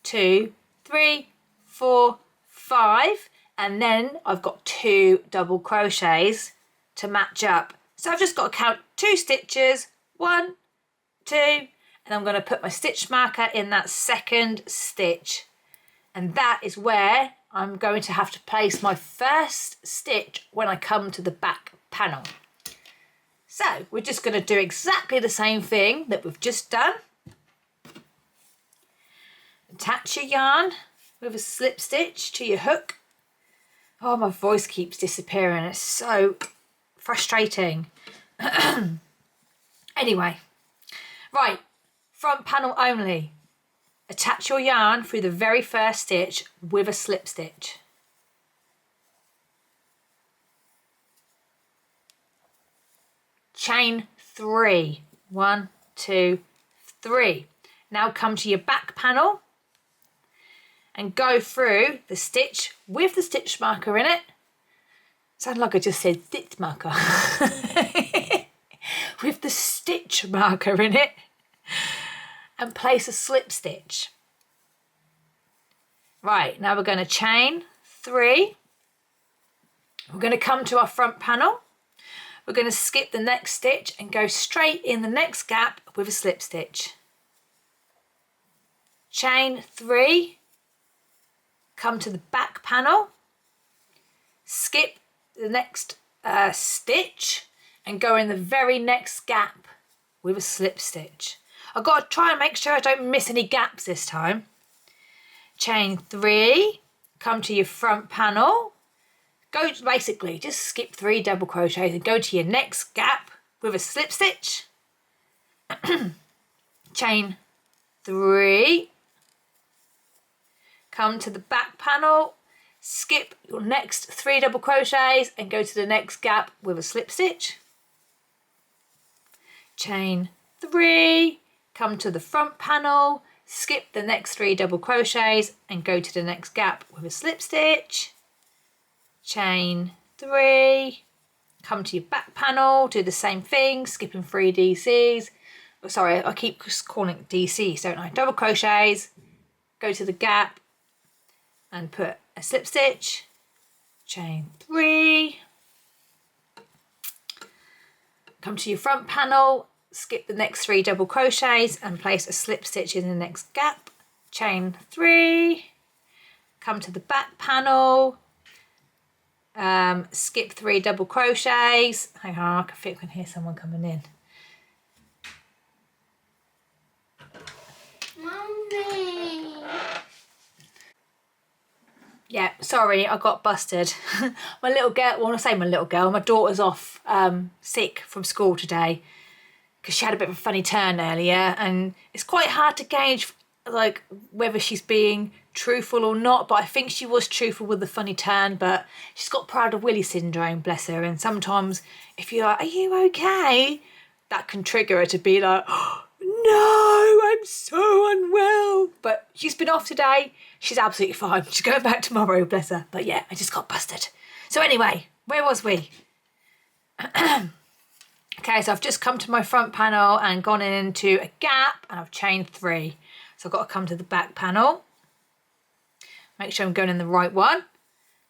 2, 3, 4, 5, and then I've got 2 double crochets to match up. So I've just got to count 2 stitches, 1, 2, and I'm going to put my stitch marker in that 2nd stitch. And that is where I'm going to have to place my first stitch when I come to the back panel. So we're just going to do exactly the same thing that we've just done. Attach your yarn with a slip stitch to your hook. Oh, my voice keeps disappearing. It's so frustrating. Anyway, right. Front panel only. Attach your yarn through the very first stitch with a slip stitch. chain 3. 1, 2, 3. Now come to your back panel and go through the stitch with the stitch marker in it. Sounded like I just said stitch marker. With the stitch marker in it, and place a slip stitch. Right, now we're going to chain 3. We're going to come to our front panel. We're going to skip the next stitch and go straight in the next gap with a slip stitch. Chain 3, come to the back panel, skip the next stitch and go in the very next gap with a slip stitch. I've got to try and make sure I don't miss any gaps this time. Chain 3, come to your front panel, go basically just skip 3 double crochets and go to your next gap with a slip stitch. Chain 3, come to the back panel, skip your next 3 double crochets and go to the next gap with a slip stitch. Chain 3, come to the front panel, skip the next 3 double crochets and go to the next gap with a slip stitch. Chain 3, come to your back panel, do the same thing, skipping 3 DCs. Oh, sorry, I keep calling it DCs, don't I? Double crochets, go to the gap and put a slip stitch. Chain 3, come to your front panel, skip the next 3 double crochets and place a slip stitch in the next gap. Chain 3, come to the back panel, skip 3 double crochets. Hang on, I think I can hear someone coming in. Mummy. Yeah, sorry, I got busted. My little girl, well, I say my little girl, my daughter's off sick from school today because she had a bit of a funny turn earlier, and it's quite hard to gauge like whether she's being truthful or not, but I think she was truthful with the funny turn, but she's got Prader-Willi syndrome, bless her, and sometimes if you're like, are you okay? That can trigger her to be like, oh, no, I'm so unwell. But she's been off today. She's absolutely fine. She's going back tomorrow, bless her. But yeah, I just got busted. So anyway, where was we? Okay, so I've just come to my front panel and gone into a gap and I've chained 3. So I've got to come to the back panel. Make sure I'm going in the right one.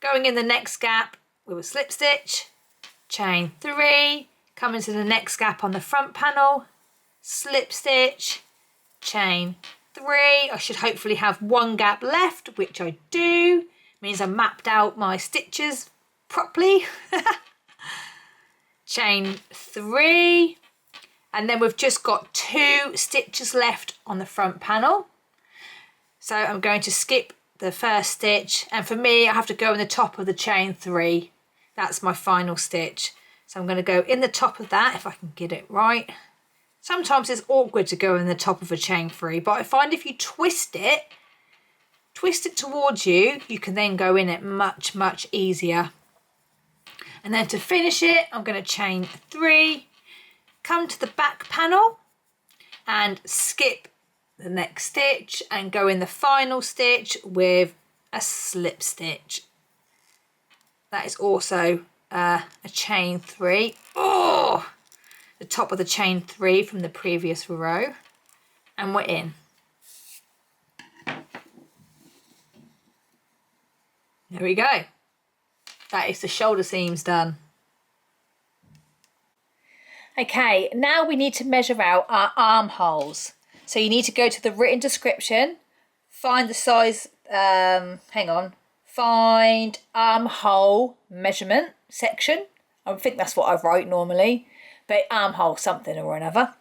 Going in the next gap with a slip stitch. Chain 3. Come into the next gap on the front panel. Slip stitch. Chain 3. I should hopefully have 1 gap left, which I do. Means I mapped out my stitches properly. Chain 3. And then we've just got 2 stitches left on the front panel. So I'm going to skip the first stitch, and for me I have to go in the top of the chain 3. That's my final stitch. So I'm going to go in the top of that if I can get it right. Sometimes it's awkward to go in the top of a chain 3, but I find if you twist it towards you, you can then go in it much, much easier. And then to finish it, I'm going to chain 3, come to the back panel and skip the next stitch and go in the final stitch with a slip stitch. That is also a chain 3. Oh! The top of the chain 3 from the previous row, and we're in. There we go. That is the shoulder seams done. Okay, now we need to measure out our armholes. So you need to go to the written description, find the size, find armhole measurement section. I think that's what I write normally. But armhole something or another,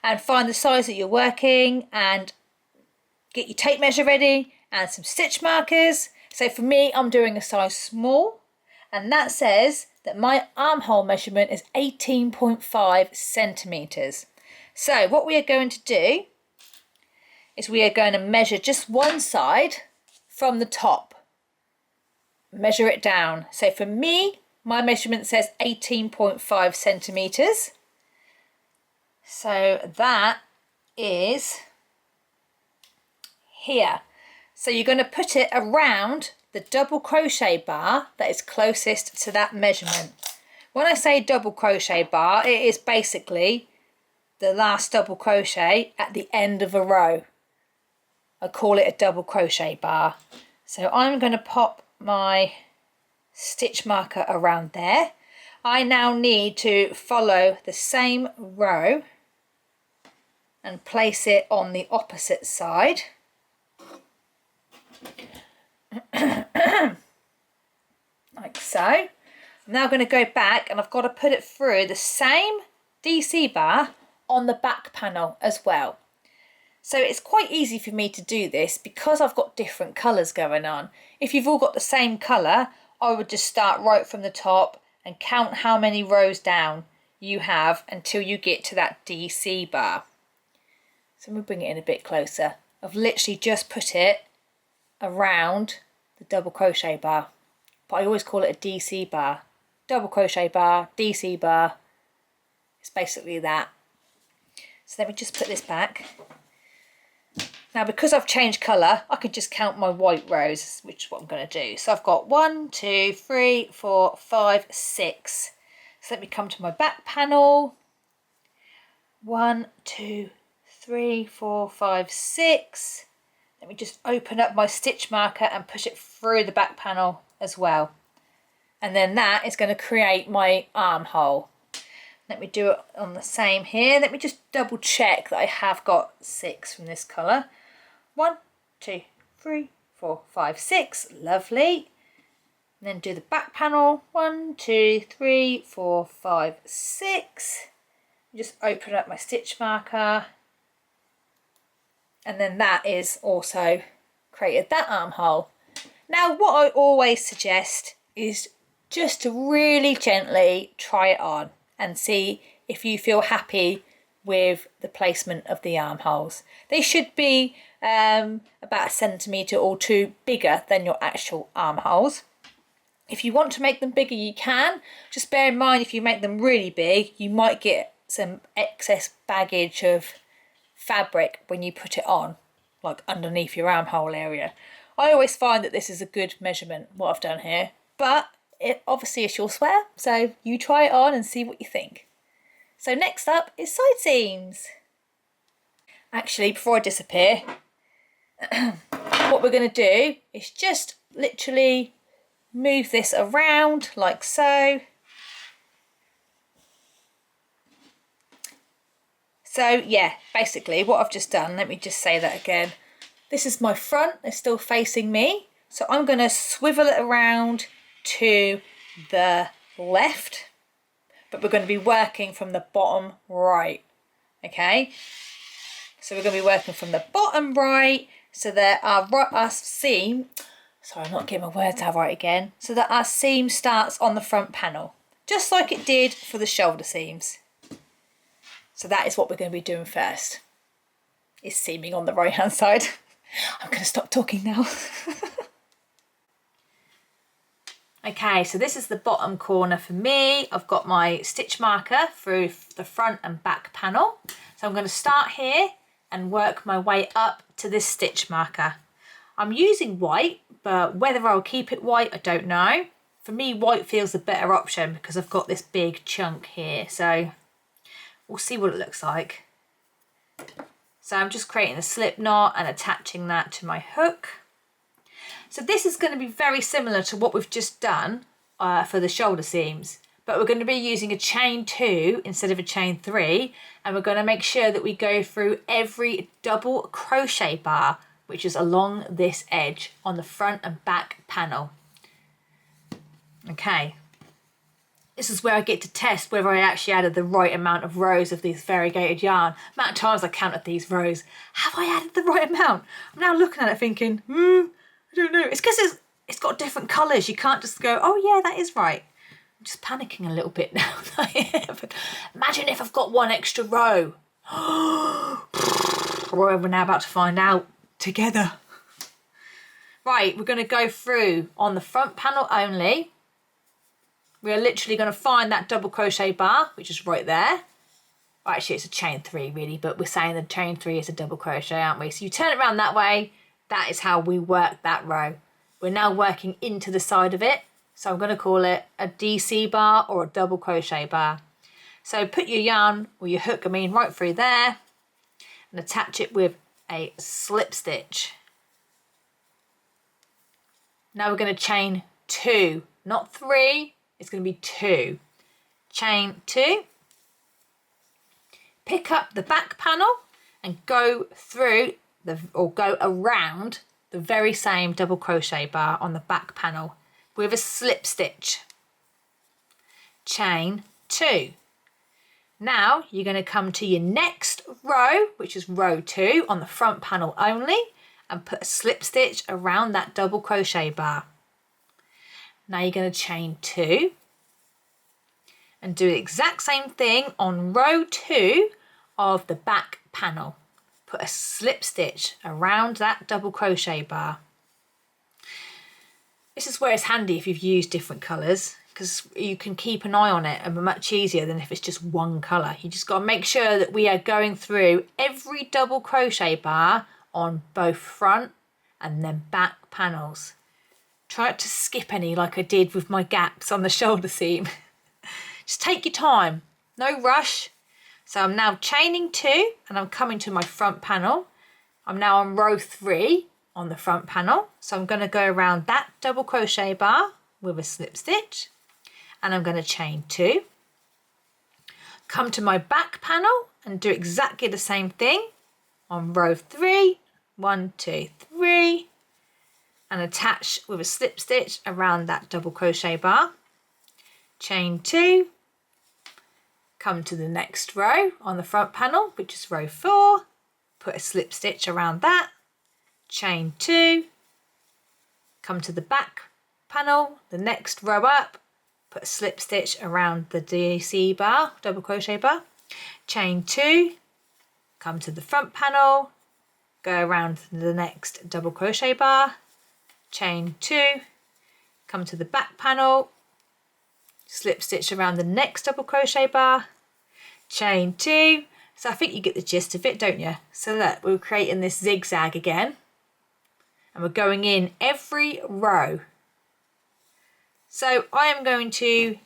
and find the size that you're working and get your tape measure ready and some stitch markers. So for me, I'm doing a size small, and that says that my armhole measurement is 18.5 centimetres. So what we are going to do is we are going to measure just one side from the top. Measure it down. So for me, my measurement says 18.5 centimetres. So that is here. So you're going to put it around the double crochet bar that is closest to that measurement. When I say double crochet bar, it is basically the last double crochet at the end of a row. I call it a double crochet bar. So I'm going to pop my stitch marker around there. I now need to follow the same row and place it on the opposite side. Like so. I'm now going to go back and I've got to put it through the same DC bar on the back panel as well. So it's quite easy for me to do this because I've got different colours going on. If you've all got the same colour, I would just start right from the top and count how many rows down you have until you get to that DC bar. So I'm going to bring it in a bit closer. I've literally just put it around the double crochet bar, but I always call it a DC bar. Double crochet bar, DC bar, it's basically that. So let me just put this back. Now because I've changed colour, I can just count my white rows, which is what I'm going to do. So I've got 1, 2, 3, 4, 5, 6. So let me come to my back panel. 1, 2, 3, 4, 5, 6. Let me just open up my stitch marker and push it through the back panel as well. And then that is going to create my armhole. Let me do it on the same here. Let me just double check that I have got 6 from this colour. 1, 2, 3, 4, 5, 6. Lovely. And then do the back panel. 1, 2, 3, 4, 5, 6. Just open up my stitch marker. And then that is also created that armhole. Now what I always suggest is just to really gently try it on and see if you feel happy with the placement of the armholes. They should be about 1 centimetre or 2 bigger than your actual armholes. If you want to make them bigger, you can. Just bear in mind, if you make them really big, you might get some excess baggage of fabric when you put it on, like underneath your armhole area. I always find that this is a good measurement, what I've done here, but it obviously is your sweater, so you try it on and see what you think. So next up is side seams. Actually, before I disappear, what we're going to do is just literally move this around like so. So yeah, basically what I've just done, let me just say that again. This is my front, it's still facing me. So I'm going to swivel it around to the left, but we're going to be working from the bottom right. Okay, so we're going to be working from the bottom right, so that our seam, sorry I'm not getting my words out right again, so that our seam starts on the front panel, just like it did for the shoulder seams. So that is what we're going to be doing first, is seaming on the right hand side. I'm going to stop talking now. Okay, so this is the bottom corner for me. I've got my stitch marker through the front and back panel. So I'm going to start here and work my way up to this stitch marker. I'm using white, but whether I'll keep it white, I don't know. For me, white feels a better option because I've got this big chunk here. So we'll see what it looks like. So I'm just creating a slip knot and attaching that to my hook. So this is going to be very similar to what we've just done for the shoulder seams, but we're going to be using a chain 2 instead of a chain 3, and we're going to make sure that we go through every double crochet bar which is along this edge on the front and back panel. Okay. This is where I get to test whether I actually added the right amount of rows of these variegated yarn. The amount of times I counted these rows. Have I added the right amount? I'm now looking at it thinking, I don't know. It's because it's got different colours. You can't just go, oh yeah, that is right. I'm just panicking a little bit now. Imagine if I've got one extra row. We're now about to find out together. Right, we're going to go through on the front panel only. We're literally going to find that double crochet bar, which is right there. Well, actually it's a chain 3 really, but we're saying the chain 3 is a double crochet, aren't we? So you turn it around that way. That is how we work that row. We're now working into the side of it. So I'm going to call it a DC bar or a double crochet bar. So put your yarn or your hook, right through there and attach it with a slip stitch. Now we're going to chain 2, not 3, it's going to be 2. Chain 2, pick up the back panel and go through or go around the very same double crochet bar on the back panel with a slip stitch. Chain 2. Now you're going to come to your next row, which is row 2 on the front panel only, and put a slip stitch around that double crochet bar. Now you're going to chain 2 and do the exact same thing on row 2 of the back panel. Put a slip stitch around that double crochet bar. This is where it's handy if you've used different colours, because you can keep an eye on it and much easier than if it's just one colour. You just got to make sure that we are going through every double crochet bar on both front and then back panels. Try not to skip any like I did with my gaps on the shoulder seam. Just take your time, no rush. So I'm now chaining 2 and I'm coming to my front panel. I'm now on row 3 on the front panel. So I'm going to go around that double crochet bar with a slip stitch and I'm going to chain 2. Come to my back panel and do exactly the same thing on row 3. 1, 2, 3 and attach with a slip stitch around that double crochet bar. Chain 2. Come to the next row on the front panel, which is row 4, put a slip stitch around that, chain 2, come to the back panel, the next row up, put a slip stitch around the DC bar, double crochet bar, chain 2, come to the front panel, go around the next double crochet bar, chain 2, come to the back panel, slip stitch around the next double crochet bar, chain 2. So I think you get the gist of it, don't you? So look, we're creating this zigzag again and we're going in every row. So I am going to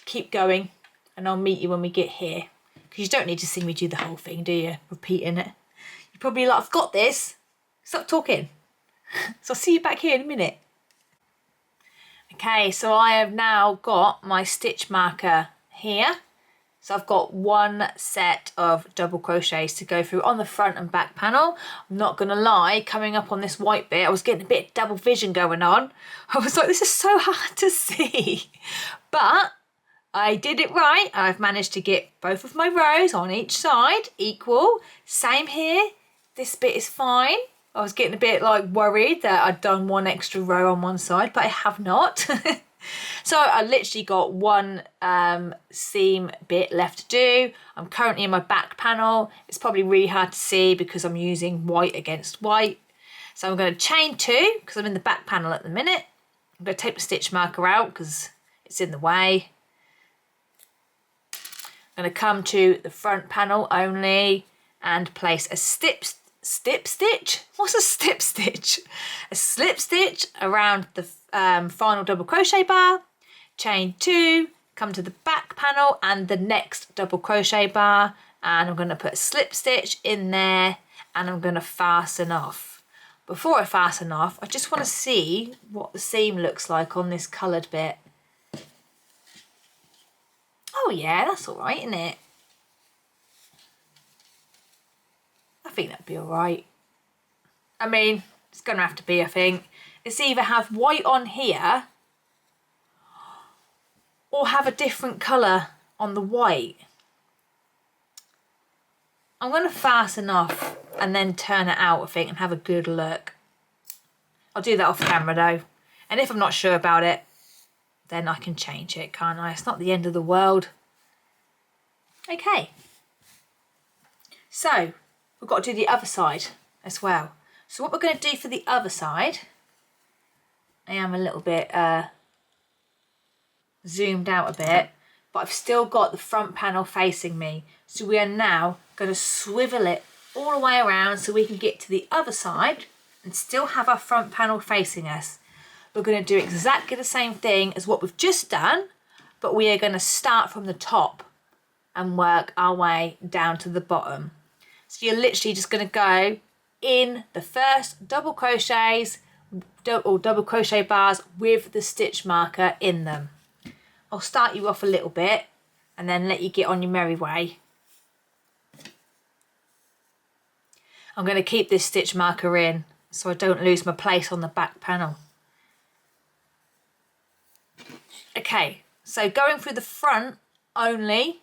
keep going and I'll meet you when we get here, because you don't need to see me do the whole thing, do you? Repeating it. You're probably like, I've got this. Stop talking. So I'll see you back here in a minute. Okay, so I have now got my stitch marker here. So I've got one set of double crochets to go through on the front and back panel. I'm not gonna lie, coming up on this white bit, I was getting a bit of double vision going on. I was like, this is so hard to see. But I did it right. I've managed to get both of my rows on each side equal. Same here, this bit is fine. I was getting a bit like worried that I'd done one extra row on one side, but I have not. So I literally got one seam bit left to do. I'm currently in my back panel. It's probably really hard to see because I'm using white against white. So I'm going to chain 2 because I'm in the back panel at the minute. I'm going to take the stitch marker out because it's in the way. I'm going to come to the front panel only and place a stitch. What's a slip stitch? A slip stitch around the final double crochet bar, chain 2, come to the back panel and the next double crochet bar, and I'm going to put a slip stitch in there and I'm going to fasten off. Before I fasten off, I just want to see what the seam looks like on this coloured bit. Oh yeah, that's all right, isn't it? I think that'd be all right. I mean, it's going to have to be, I think. It's either have white on here or have a different colour on the white. I'm going to fasten off and then turn it out, I think, and have a good look. I'll do that off camera though. And if I'm not sure about it, then I can change it, can't I? It's not the end of the world. Okay. So, we've got to do the other side as well. So what we're going to do for the other side, I am a little bit zoomed out a bit. but I've still got the front panel facing me. So we are now going to swivel it all the way around so we can get to the other side and still have our front panel facing us. We're going to do exactly the same thing as what we've just done, but we are going to start from the top and work our way down to the bottom. So you're literally just going to go in the first double crochets or double crochet bars with the stitch marker in them. I'll start you off a little bit and then let you get on your merry way. I'm going to keep this stitch marker in so I don't lose my place on the back panel. Okay, so going through the front only,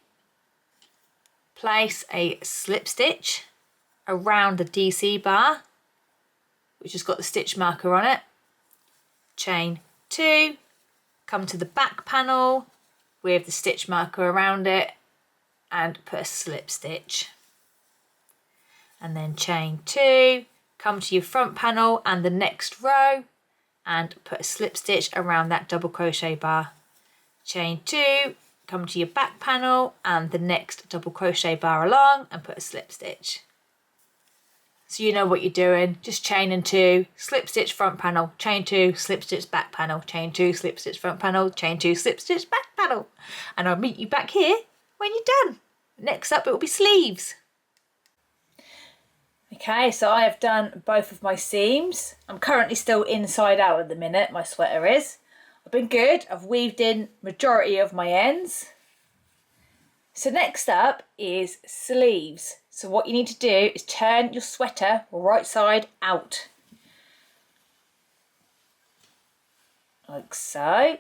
place a slip stitch around the DC bar, which has got the stitch marker on it. Chain 2, come to the back panel with the stitch marker around it and put a slip stitch. And then chain 2, come to your front panel and the next row and put a slip stitch around that double crochet bar. Chain 2, come to your back panel and the next double crochet bar along and put a slip stitch. So you know what you're doing, just chaining 2, slip stitch front panel, chain 2, slip stitch back panel, chain 2, slip stitch front panel, chain 2, slip stitch back panel. And I'll meet you back here when you're done. Next up it will be sleeves. Okay, so I have done both of my seams. I'm currently still inside out at the minute, my sweater is. I've been good, I've weaved in majority of my ends. So next up is sleeves. So what you need to do is turn your sweater right side out. Like so.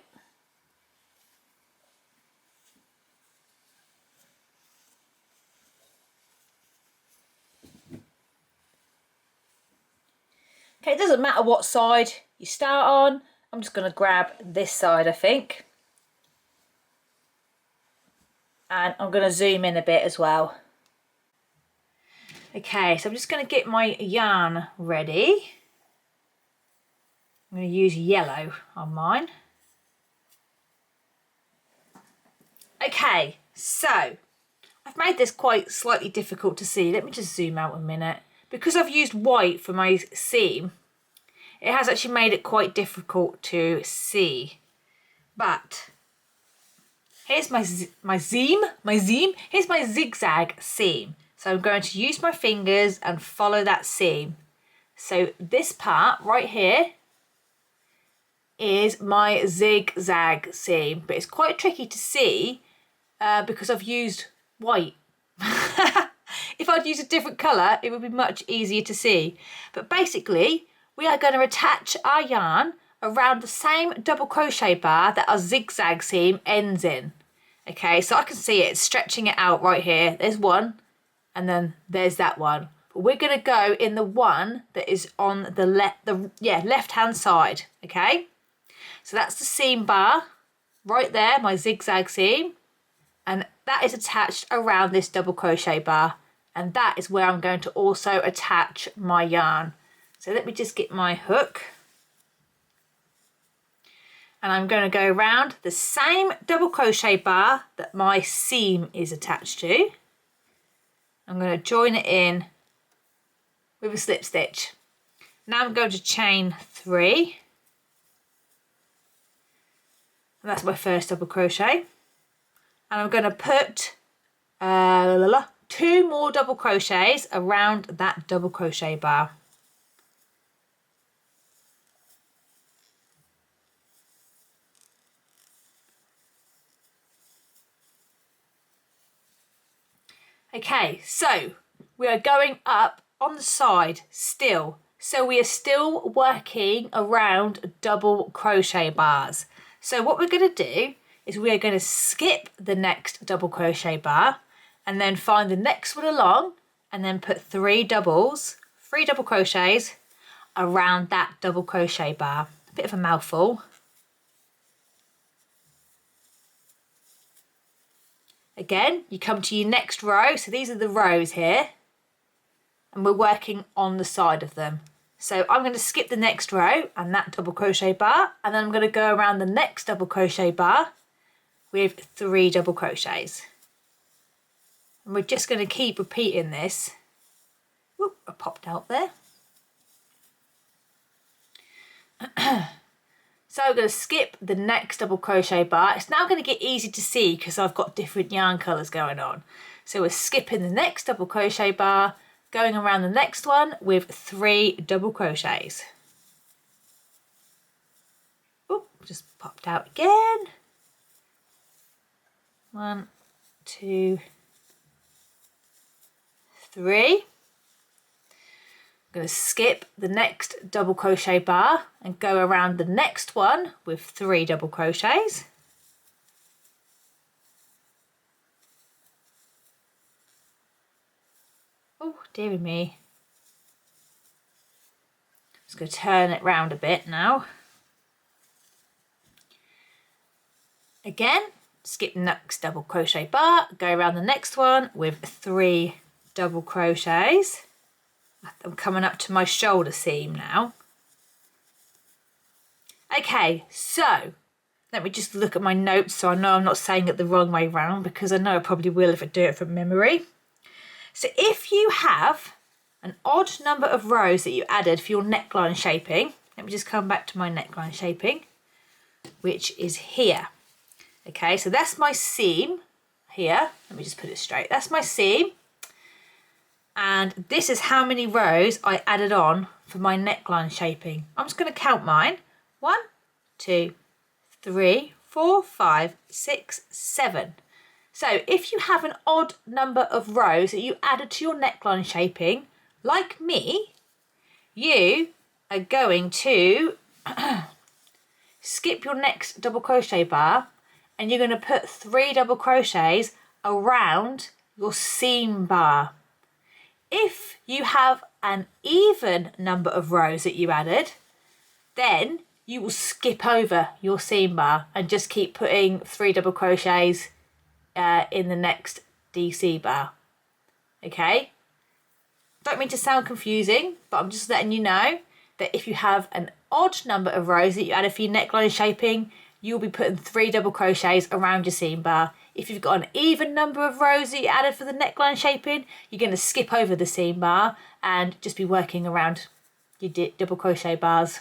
Okay, it doesn't matter what side you start on. I'm just going to grab this side, I think. And I'm going to zoom in a bit as well. Okay, so I'm just going to get my yarn ready. I'm going to use yellow on mine. Okay, so I've made this quite slightly difficult to see. Let me just zoom out a minute. Because I've used white for my seam, it has actually made it quite difficult to see. But here's my zigzag seam. So I'm going to use my fingers and follow that seam. So this part right here is my zigzag seam, but it's quite tricky to see because I've used white. If I'd use a different colour, it would be much easier to see. But basically, we are going to attach our yarn around the same double crochet bar that our zigzag seam ends in. Okay, so I can see it stretching it out right here. There's one, and then there's that one. But we're going to go in the one that is on the left-hand side. Okay, so that's the seam bar right there, my zigzag seam, and that is attached around this double crochet bar. And that is where I'm going to also attach my yarn. So let me just get my hook. And I'm going to go around the same double crochet bar that my seam is attached to. I'm going to join it in with a slip stitch. Now I'm going to chain 3. And that's my first double crochet. And I'm going to put 2 more double crochets around that double crochet bar. Okay, so we are going up on the side still. So we are still working around double crochet bars. So what we're going to do is we are going to skip the next double crochet bar and then find the next one along and then put 3 double crochets around that double crochet bar. A bit of a mouthful. Again, you come to your next row. So these are the rows here. And we're working on the side of them. So I'm going to skip the next row and that double crochet bar. And then I'm going to go around the next double crochet bar with 3 double crochets. And we're just going to keep repeating this. Whoop, I popped out there. So I'm going to skip the next double crochet bar. It's now going to get easy to see because I've got different yarn colours going on. So we're skipping the next double crochet bar, going around the next one with 3 double crochets. Oop, just popped out again. 1, 2, 3. I'm going to skip the next double crochet bar and go around the next one with 3 double crochets. Oh, dearie me. Just going to turn it round a bit now. Again, skip the next double crochet bar, go around the next one with 3 double crochets. I'm coming up to my shoulder seam now. Okay, so let me just look at my notes so I know I'm not saying it the wrong way round, because I know I probably will if I do it from memory. So if you have an odd number of rows that you added for your neckline shaping, let me just come back to my neckline shaping, which is here. Okay, so that's my seam here. Let me just put it straight. That's my seam. And this is how many rows I added on for my neckline shaping. I'm just going to count mine. 1, 2, 3, 4, 5, 6, 7. So if you have an odd number of rows that you added to your neckline shaping, like me, you are going to skip your next double crochet bar and you're going to put 3 double crochets around your seam bar. If you have an even number of rows that you added, then you will skip over your seam bar and just keep putting 3 double crochets in the next DC bar. Okay? Don't mean to sound confusing, but I'm just letting you know that if you have an odd number of rows that you added for your neckline shaping, you'll be putting 3 double crochets around your seam bar. If you've got an even number of rows that you added for the neckline shaping, you're going to skip over the seam bar and just be working around your double crochet bars,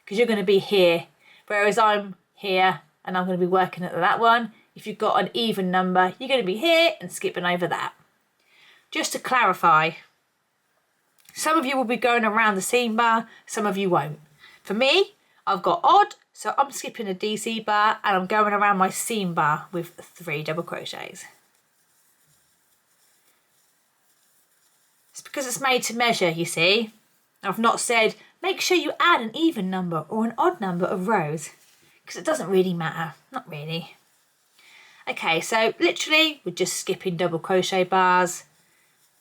because you're going to be here, whereas I'm here and I'm going to be working at that one. If you've got an even number, you're going to be here and skipping over that. Just to clarify, some of you will be going around the seam bar, some of you won't. For me, I've got odd, so I'm skipping a DC bar and I'm going around my seam bar with 3 double crochets. It's because it's made to measure, you see. I've not said make sure you add an even number or an odd number of rows, because it doesn't really matter, not really. Okay, so literally we're just skipping double crochet bars,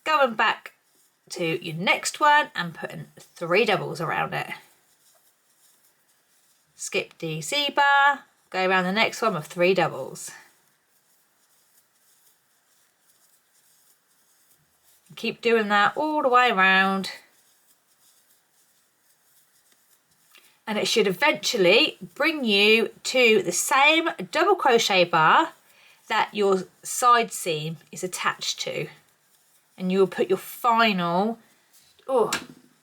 going back to your next one and putting 3 doubles around it. Skip DC bar, go around the next one with 3 doubles. Keep doing that all the way around. And it should eventually bring you to the same double crochet bar that your side seam is attached to. And you will put your final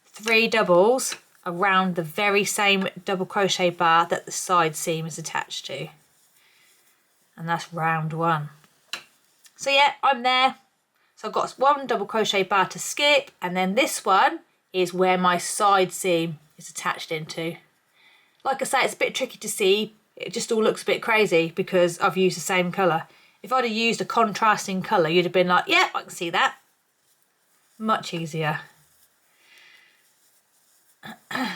3 doubles around the very same double crochet bar that the side seam is attached to. And that's round 1. So yeah, I'm there. So I've got 1 double crochet bar to skip, and then this one is where my side seam is attached into. Like I say, it's a bit tricky to see. It just all looks a bit crazy because I've used the same colour. If I'd have used a contrasting colour, you'd have been like, yeah, I can see that. Much easier. And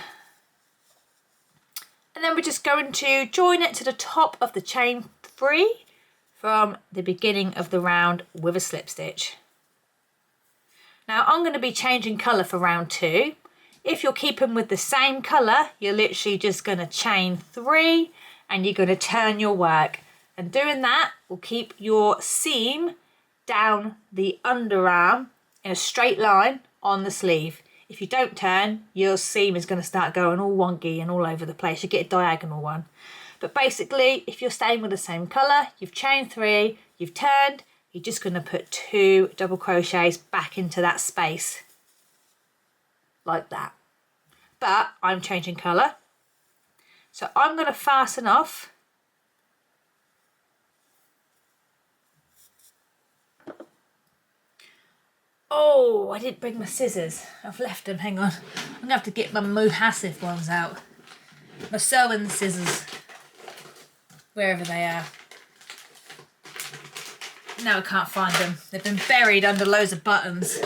then we're just going to join it to the top of the chain 3 from the beginning of the round with a slip stitch. Now I'm going to be changing colour for round 2. If you're keeping with the same colour, you're literally just going to chain 3 and you're going to turn your work. And doing that will keep your seam down the underarm in a straight line on the sleeve. If you don't turn, your seam is going to start going all wonky and all over the place. You get a diagonal one. But basically, if you're staying with the same colour, you've chained 3, you've turned, you're just going to put 2 double crochets back into that space, like that. But I'm changing colour, so I'm going to fasten off Oh, I didn't bring my scissors. I've left them. Hang on. I'm going to have to get my Mohasif ones out. My sewing scissors. Wherever they are. Now I can't find them. They've been buried under loads of buttons.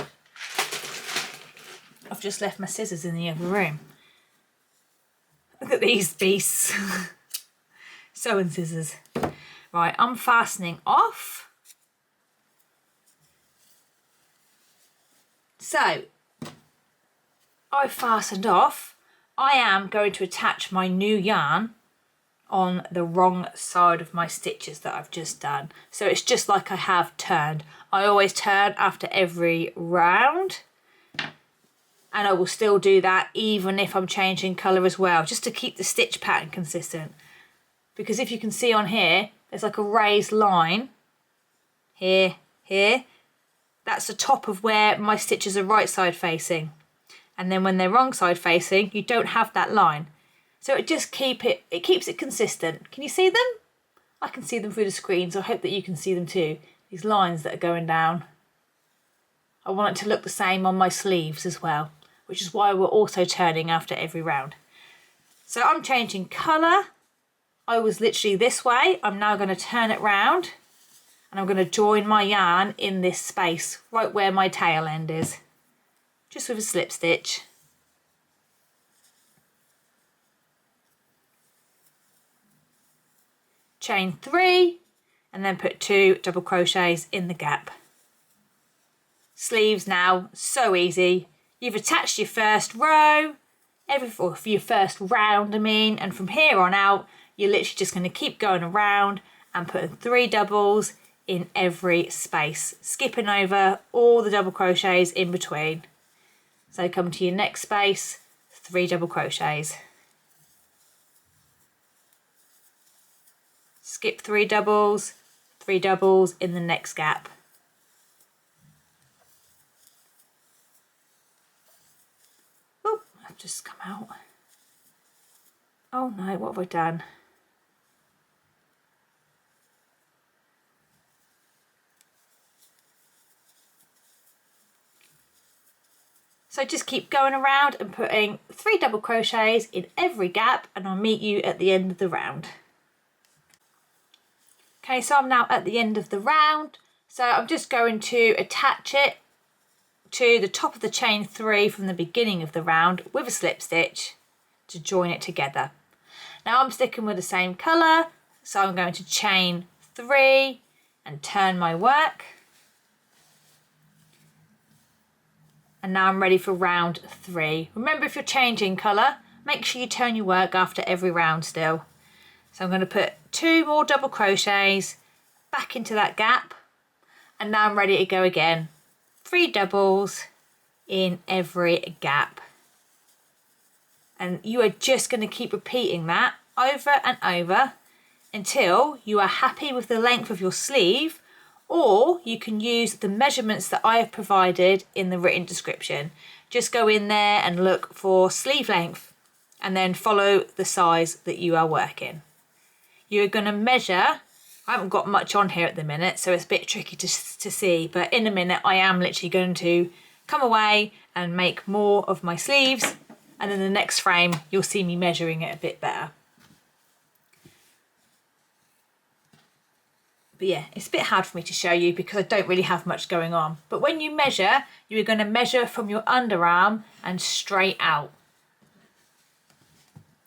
I've just left my scissors in the other room. Look at these beasts. Sewing scissors. Right, I'm fastening off. So, I fastened off. I am going to attach my new yarn on the wrong side of my stitches that I've just done. So it's just like I have turned. I always turn after every round. And I will still do that even if I'm changing colour as well, just to keep the stitch pattern consistent. Because if you can see on here, there's like a raised line. Here. That's the top of where my stitches are right side facing. And then when they're wrong side facing, you don't have that line. So it just keeps it consistent. Can you see them? I can see them through the screen, so I hope that you can see them too. These lines that are going down. I want it to look the same on my sleeves as well, which is why we're also turning after every round. So I'm changing colour. I was literally this way. I'm now going to turn it round. And I'm going to join my yarn in this space, right where my tail end is. Just with a slip stitch. Chain 3, and then put 2 double crochets in the gap. Sleeves now, so easy. You've attached your first row, or for your first round and from here on out, you're literally just going to keep going around and putting 3 doubles in every space, skipping over all the double crochets in between. So come to your next space, 3 double crochets. Skip 3 doubles in the next gap. Oh, I've just come out. Oh no, what have I done? So just keep going around and putting 3 double crochets in every gap, and I'll meet you at the end of the round. Okay, so I'm now at the end of the round. So I'm just going to attach it to the top of the chain 3 from the beginning of the round with a slip stitch to join it together. Now I'm sticking with the same colour, so I'm going to chain 3 and turn my work. And now I'm ready for round 3. Remember, if you're changing colour, make sure you turn your work after every round still. So I'm going to put 2 more double crochets back into that gap. And now I'm ready to go again. 3 doubles in every gap. And you are just going to keep repeating that over and over until you are happy with the length of your sleeve, or you can use the measurements that I have provided in the written description. Just go in there and look for sleeve length and then follow the size that you are working. You're going to measure. I haven't got much on here at the minute, so it's a bit tricky to see, but in a minute I am literally going to come away and make more of my sleeves, and in the next frame you'll see me measuring it a bit better. But yeah, it's a bit hard for me to show you because I don't really have much going on. But when you measure, you're going to measure from your underarm and straight out.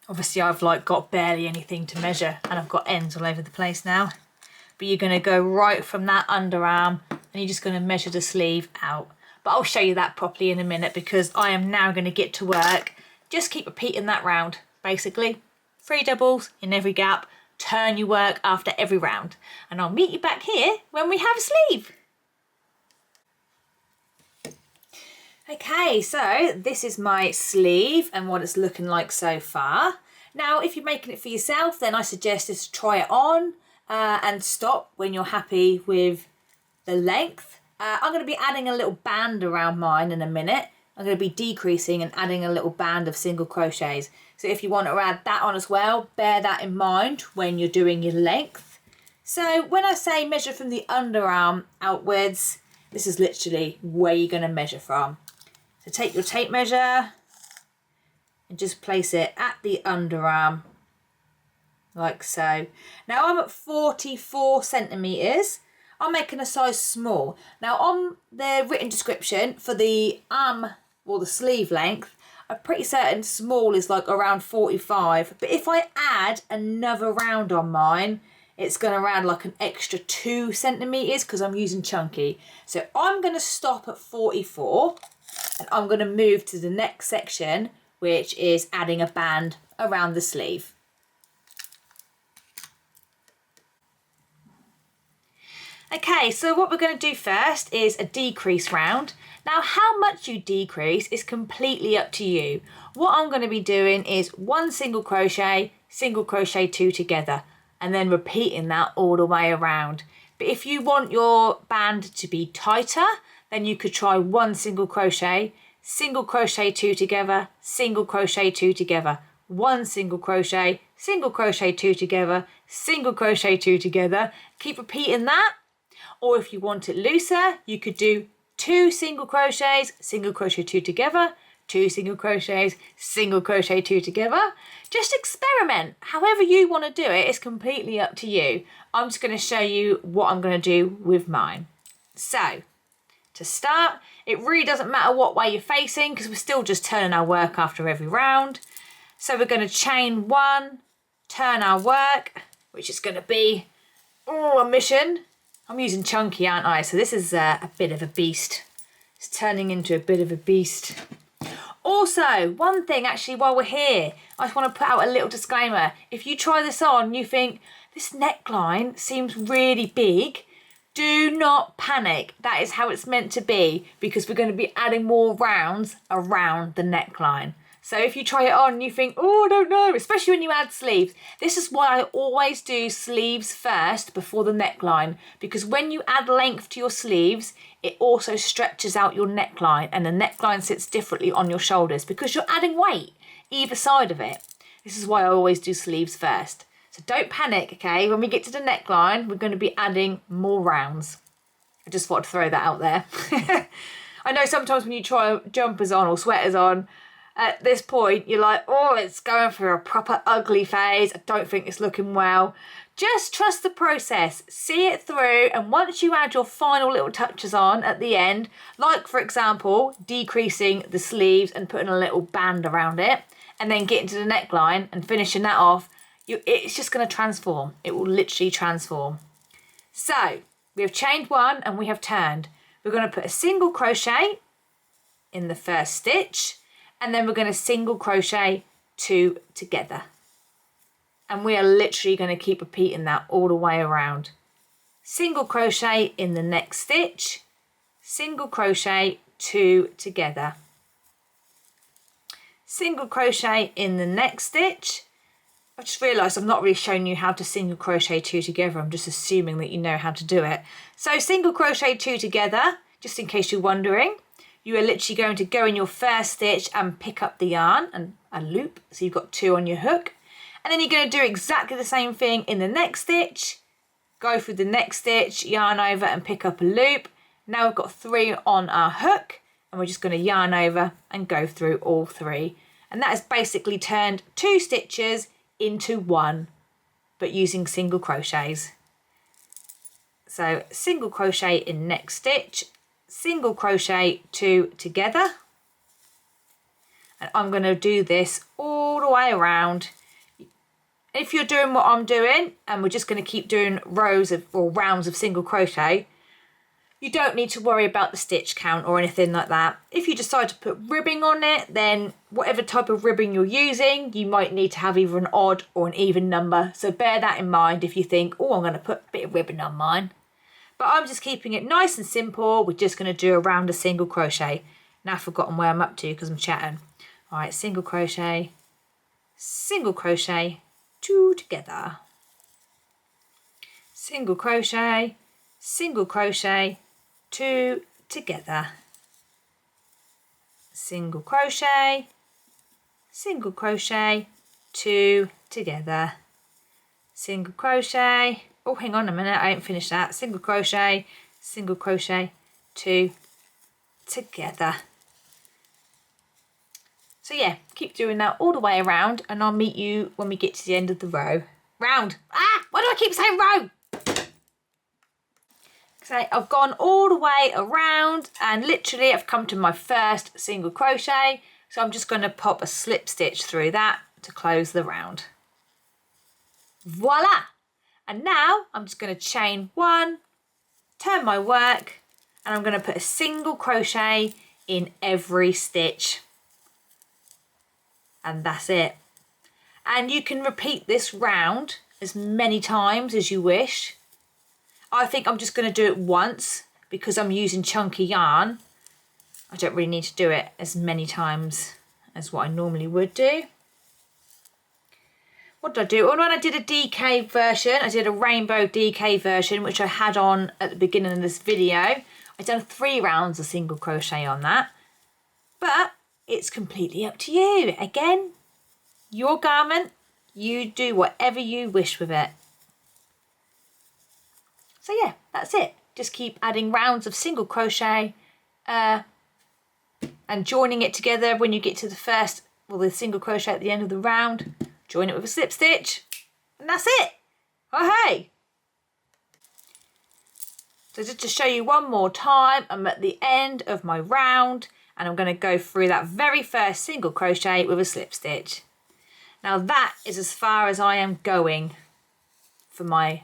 Obviously I've got barely anything to measure and I've got ends all over the place now. But you're going to go right from that underarm and you're just going to measure the sleeve out. But I'll show you that properly in a minute because I am now going to get to work. Just keep repeating that round, basically. 3 doubles in every gap. Turn your work after every round. And I'll meet you back here when we have a sleeve. Okay, so this is my sleeve and what it's looking like so far. Now, if you're making it for yourself, then I suggest just try it on and stop when you're happy with the length. I'm going to be adding a little band around mine in a minute. I'm going to be decreasing and adding a little band of single crochets. So if you want to add that on as well, bear that in mind when you're doing your length. So when I say measure from the underarm outwards, this is literally where you're going to measure from. So take your tape measure and just place it at the underarm, like so. Now I'm at 44 centimetres. I'm making a size small. Now on the written description for the arm or the sleeve length, I'm pretty certain small is like around 45. But if I add another round on mine, it's going to add like an extra 2 centimetres because I'm using chunky. So I'm going to stop at 44 and I'm going to move to the next section, which is adding a band around the sleeve. Okay, so what we're going to do first is a decrease round. Now, how much you decrease is completely up to you. What I'm going to be doing is 1 single crochet, 2 together, and then repeating that all the way around. But if you want your band to be tighter, then you could try 1 single crochet, 2 together, 2 together, 1 single crochet, 2 together, 2 together. Keep repeating that. Or if you want it looser, you could do 2 single crochets, 2 together, 2 single crochets, 2 together. Just experiment. However you want to do it, it's completely up to you. I'm just going to show you what I'm going to do with mine. So, to start, it really doesn't matter what way you're facing because we're still just turning our work after every round. So we're going to chain 1, turn our work, which is going to be a mission. I'm using chunky, aren't I? So this is a bit of a beast. It's turning into a bit of a beast. Also, one thing actually while we're here, I just want to put out a little disclaimer. If you try this on, you think, this neckline seems really big, do not panic. That is how it's meant to be because we're going to be adding more rounds around the neckline. So if you try it on and you think, oh, I don't know, especially when you add sleeves. This is why I always do sleeves first before the neckline, because when you add length to your sleeves, it also stretches out your neckline and the neckline sits differently on your shoulders because you're adding weight either side of it. This is why I always do sleeves first. So don't panic, okay? When we get to the neckline, we're going to be adding more rounds. I just thought to throw that out there. I know sometimes when you try jumpers on or sweaters on, at this point, you're like, oh, it's going through a proper ugly phase. I don't think it's looking well. Just trust the process, see it through, and once you add your final little touches on at the end, like for example, decreasing the sleeves and putting a little band around it, and then getting to the neckline and finishing that off, it's just going to transform. It will literally transform. So, we have chained 1 and we have turned. We're going to put a single crochet in the first stitch, and then we're going to single crochet 2 together. And we are literally going to keep repeating that all the way around. Single crochet in the next stitch, single crochet 2 together. Single crochet in the next stitch. I just realised I've not really shown you how to single crochet 2 together. I'm just assuming that you know how to do it. So single crochet 2 together, just in case you're wondering. You are literally going to go in your first stitch and pick up the yarn and a loop. So you've got 2 on your hook. And then you're going to do exactly the same thing in the next stitch. Go through the next stitch, yarn over and pick up a loop. Now we've got 3 on our hook and we're just going to yarn over and go through all 3. And that has basically turned 2 stitches into 1, but using single crochets. So single crochet in next stitch, single crochet 2 together. And I'm going to do this all the way around. If you're doing what I'm doing, and we're just going to keep doing rows of or rounds of single crochet, you don't need to worry about the stitch count or anything like that. If you decide to put ribbing on it, then whatever type of ribbing you're using, you might need to have either an odd or an even number. So bear that in mind if you think, oh, I'm going to put a bit of ribbon on mine. But I'm just keeping it nice and simple. We're just going to do a round of single crochet. Now I've forgotten where I'm up to because I'm chatting. All right, single crochet, single crochet, 2 together, single crochet, 2 together, single crochet, 2 together, single crochet, oh hang on a minute, I ain't finished that, single crochet, 2 together. So yeah, keep doing that all the way around and I'll meet you when we get to the end of the row. Round. Ah, why do I keep saying row? So I've gone all the way around and literally I've come to my first single crochet. So I'm just going to pop a slip stitch through that to close the round. Voila! And now I'm just going to chain 1, turn my work, and I'm going to put a single crochet in every stitch. And that's it. And you can repeat this round as many times as you wish. I think I'm just going to do it once because I'm using chunky yarn. I don't really need to do it as many times as what I normally would do. What did I do? Well, when I did a DK version, I did a rainbow DK version, which I had on at the beginning of this video. I've done 3 rounds of single crochet on that. But it's completely up to you. Again, your garment, you do whatever you wish with it. So yeah, that's it. Just keep adding rounds of single crochet and joining it together when you get to the first, well, the single crochet at the end of the round. Join it with a slip stitch and that's it. Oh hey! So just to show you one more time, I'm at the end of my round and I'm going to go through that very first single crochet with a slip stitch. Now that is as far as I am going for my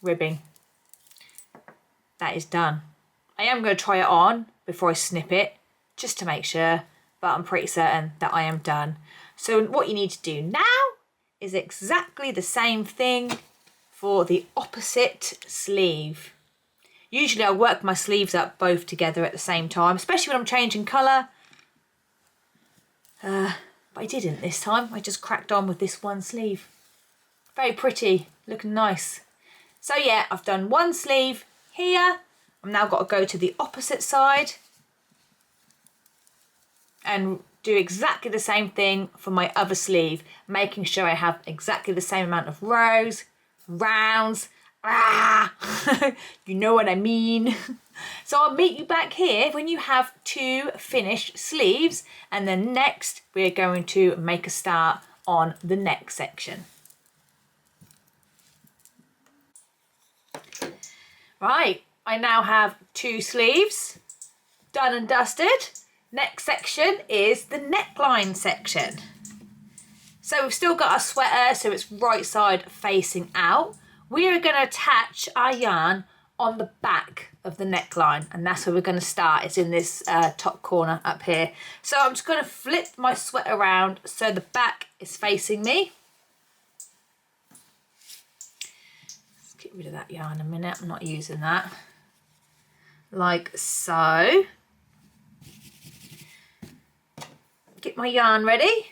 ribbing. That is done. I am going to try it on before I snip it just to make sure, but I'm pretty certain that I am done. So what you need to do now is exactly the same thing for the opposite sleeve. Usually I work my sleeves up both together at the same time, especially when I'm changing colour. But I didn't this time. I just cracked on with this one sleeve. Very pretty, looking nice. So yeah, I've done one sleeve here. I've now got to go to the opposite side and do exactly the same thing for my other sleeve, making sure I have exactly the same amount of rows, rounds, you know what I mean. So I'll meet you back here when you have 2 finished sleeves, and then next we're going to make a start on the neck section. Right, I now have 2 sleeves done and dusted. Next section is the neckline section. So we've still got our sweater, so it's right side facing out. We are going to attach our yarn on the back of the neckline, and that's where we're going to start. It's in this top corner up here. So I'm just going to flip my sweater around so the back is facing me. Let's get rid of that yarn a minute. I'm not using that. Like so. Get my yarn ready.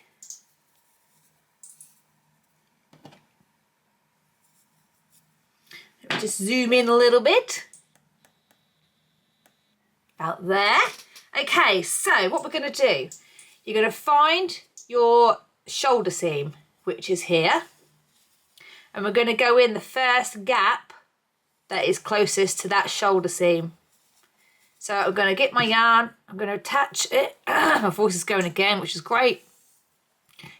Let me just zoom in a little bit. About there. Okay, so what we're going to do, you're going to find your shoulder seam, which is here. And we're going to go in the first gap that is closest to that shoulder seam. So I'm going to get my yarn, I'm going to attach it. My voice is going again, which is great.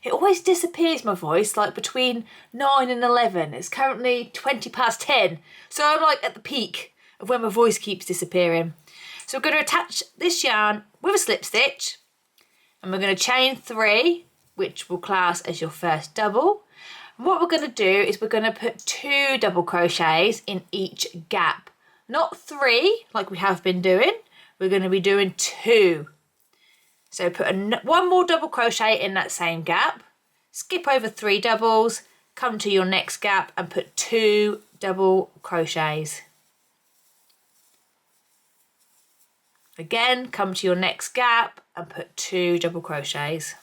It always disappears, my voice, like between 9 and 11. It's currently 20 past 10. So I'm like at the peak of when my voice keeps disappearing. So we're going to attach this yarn with a slip stitch. And we're going to chain 3, which will class as your first double. And what we're going to do is we're going to put 2 double crochets in each gap. Not 3, like we have been doing. We're going to be doing 2. So put one more double crochet in that same gap. Skip over 3 doubles. Come to your next gap and put 2 double crochets. Again, come to your next gap and put 2 double crochets.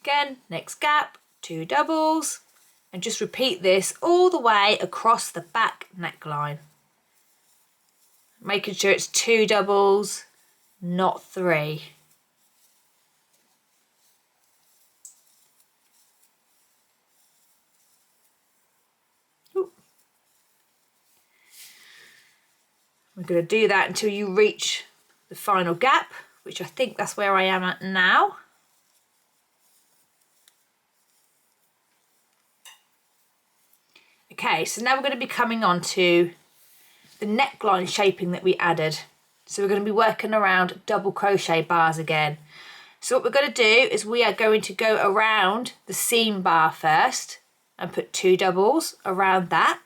Again, next gap, 2 doubles, and just repeat this all the way across the back neckline. Making sure it's 2 doubles, not 3. We're going to do that until you reach the final gap, which I think that's where I am at now. Okay, so now we're going to be coming on to the neckline shaping that we added. So we're going to be working around double crochet bars again. So what we're going to do is we are going to go around the seam bar first and put 2 doubles around that.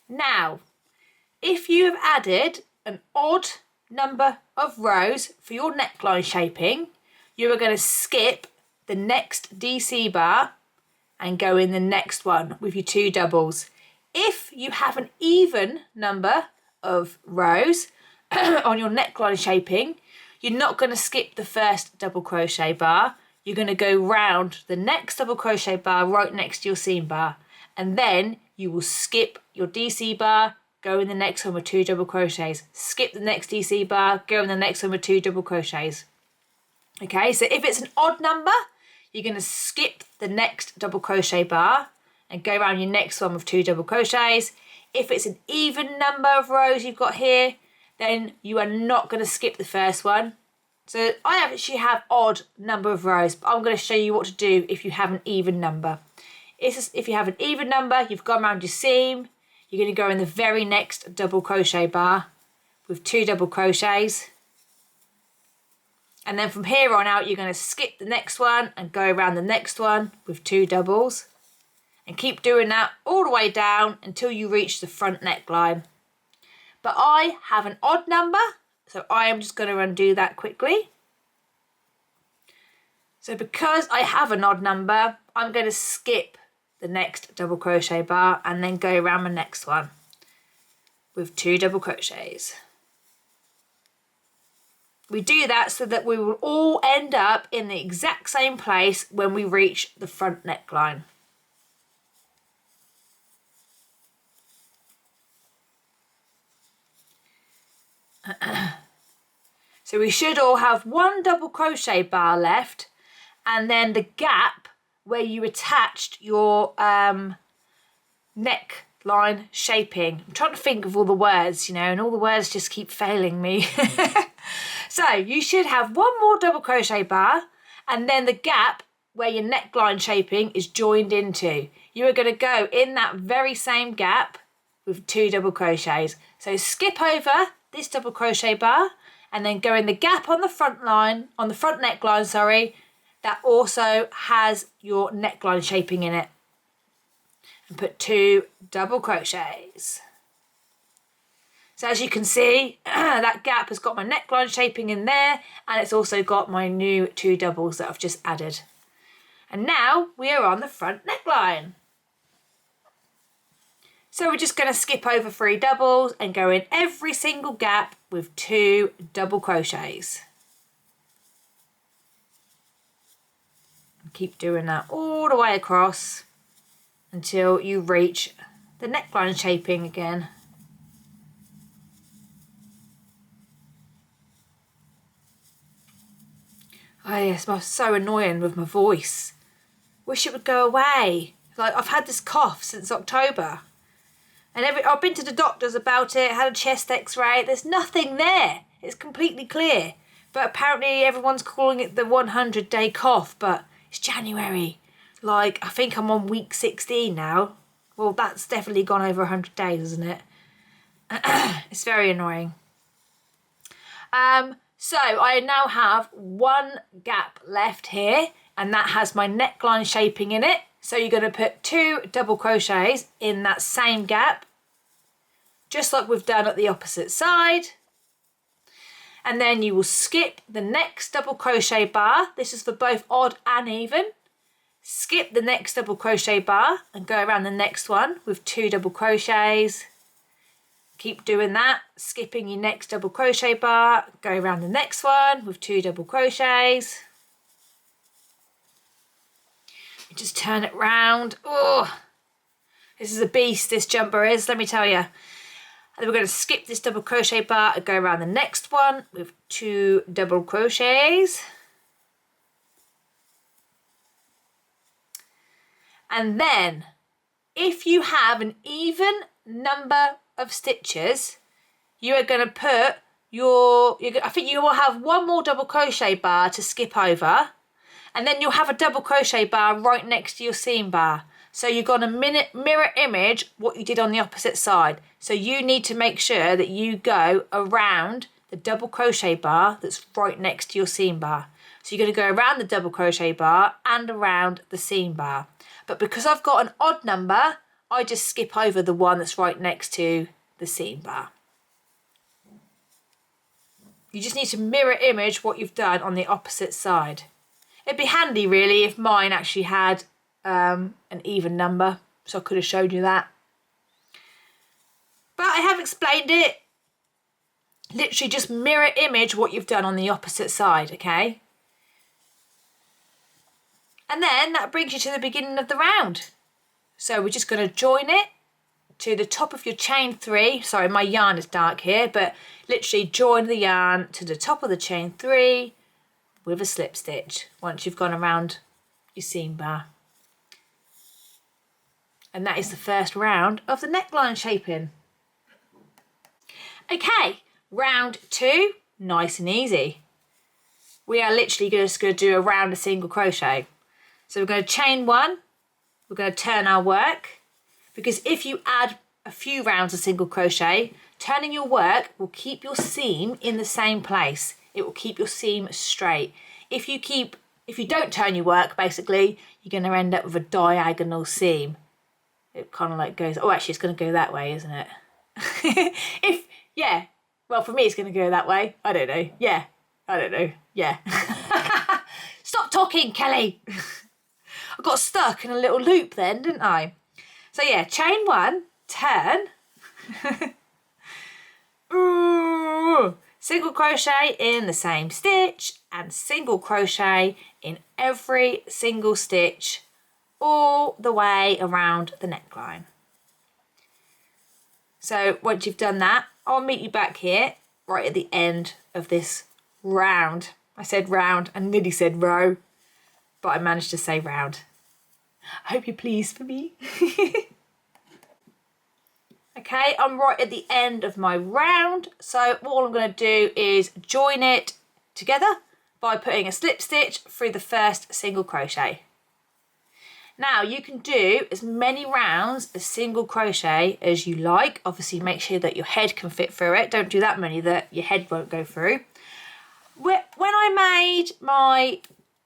Now, if you have added an odd number of rows for your neckline shaping, you are going to skip the next DC bar and go in the next one with your 2 doubles. If you have an even number of rows on your neckline shaping, you're not going to skip the first double crochet bar. You're going to go round the next double crochet bar right next to your seam bar, and then you will skip your DC bar, go in the next one with 2 double crochets, skip the next DC bar, go in the next one with 2 double crochets. Okay, so if it's an odd number, you're going to skip the next double crochet bar and go around your next one with 2 double crochets. If it's an even number of rows you've got here, then you are not going to skip the first one. So I actually have odd number of rows, but I'm going to show you what to do if you have an even number. If you have an even number, you've gone around your seam, you're going to go in the very next double crochet bar with 2 double crochets. And then from here on out, you're going to skip the next one and go around the next one with 2 doubles. And keep doing that all the way down until you reach the front neckline. But I have an odd number, so I am just going to undo that quickly. So because I have an odd number, I'm going to skip the next double crochet bar and then go around my next one with 2 double crochets. We do that so that we will all end up in the exact same place when we reach the front neckline. So we should all have 1 double crochet bar left, and then the gap where you attached your neckline shaping. I'm trying to think of all the words, you know, and all the words just keep failing me. So you should have 1 more double crochet bar, and then the gap where your neckline shaping is joined into. You are going to go in that very same gap with 2 double crochets. So skip over this double crochet bar and then go in the gap on the front line, on the front neckline, sorry, that also has your neckline shaping in it, and put 2 double crochets. So as you can see, that gap has got my neckline shaping in there, and it's also got my new 2 doubles that I've just added. And now we are on the front neckline. So we're just going to skip over 3 doubles and go in every single gap with 2 double crochets. Keep doing that all the way across until you reach the neckline shaping again. Oh yes, it's so annoying with my voice. Wish it would go away. Like, I've had this cough since October. And I've been to the doctors about it, had a chest x-ray. There's nothing there. It's completely clear. But apparently everyone's calling it the 100-day cough, but it's January. Like, I think I'm on week 16 now. Well, that's definitely gone over 100 days, isn't it? It's very annoying. So I now have 1 gap left here, and that has my neckline shaping in it. So you're going to put 2 double crochets in that same gap, just like we've done at the opposite side. And then you will skip the next double crochet bar. This is for both odd and even. Skip the next double crochet bar and go around the next one with 2 double crochets. keep doing that, skipping your next double crochet bar, go around the next one with 2 double crochets. You just turn it round. Oh, this is a beast, this jumper is, let me tell you. And then we're going to skip this double crochet bar and go around the next one with 2 double crochets. And then, if you have an even number of stitches, you are going to put I think you will have 1 more double crochet bar to skip over, and then you'll have a double crochet bar right next to your seam bar. So you're going to mirror image what you did on the opposite side. So you need to make sure that you go around the double crochet bar that's right next to your seam bar. So you're going to go around the double crochet bar and around the seam bar. But because I've got an odd number, I just skip over the one that's right next to the seam bar. You just need to mirror image what you've done on the opposite side. It'd be handy really if mine actually had an even number, so I could have showed you that. But I have explained it. Literally just mirror image what you've done on the opposite side, okay? And then that brings you to the beginning of the round. So we're just going to join it to the top of your chain 3. Sorry, my yarn is dark here, but literally join the yarn to the top of the chain 3 with a slip stitch once you've gone around your seam bar. And that is the first round of the neckline shaping. Okay, round 2, nice and easy. We are literally just going to do a round of single crochet. So we're going to chain 1, we're going to turn our work, because if you add a few rounds of single crochet, turning your work will keep your seam in the same place. It will keep your seam straight. If you don't turn your work, basically, you're going to end up with a diagonal seam. It kind of like goes, oh, actually, it's going to go that way, isn't it? Yeah. Well, for me, it's going to go that way. I don't know. Yeah. I don't know. Yeah. Stop talking, Kelly. I got stuck in a little loop then, didn't I? So yeah, chain 1, turn. Ooh. Single crochet in the same stitch and single crochet in every single stitch all the way around the neckline. So once you've done that, I'll meet you back here right at the end of this round. I said round and nearly said row, but I managed to say round. I hope you're pleased for me. Okay, I'm right at the end of my round, so all I'm going to do is join it together by putting a slip stitch through the first single crochet. Now you can do as many rounds of single crochet as you like. Obviously make sure that your head can fit through it. Don't do that many that your head won't go through. When I made my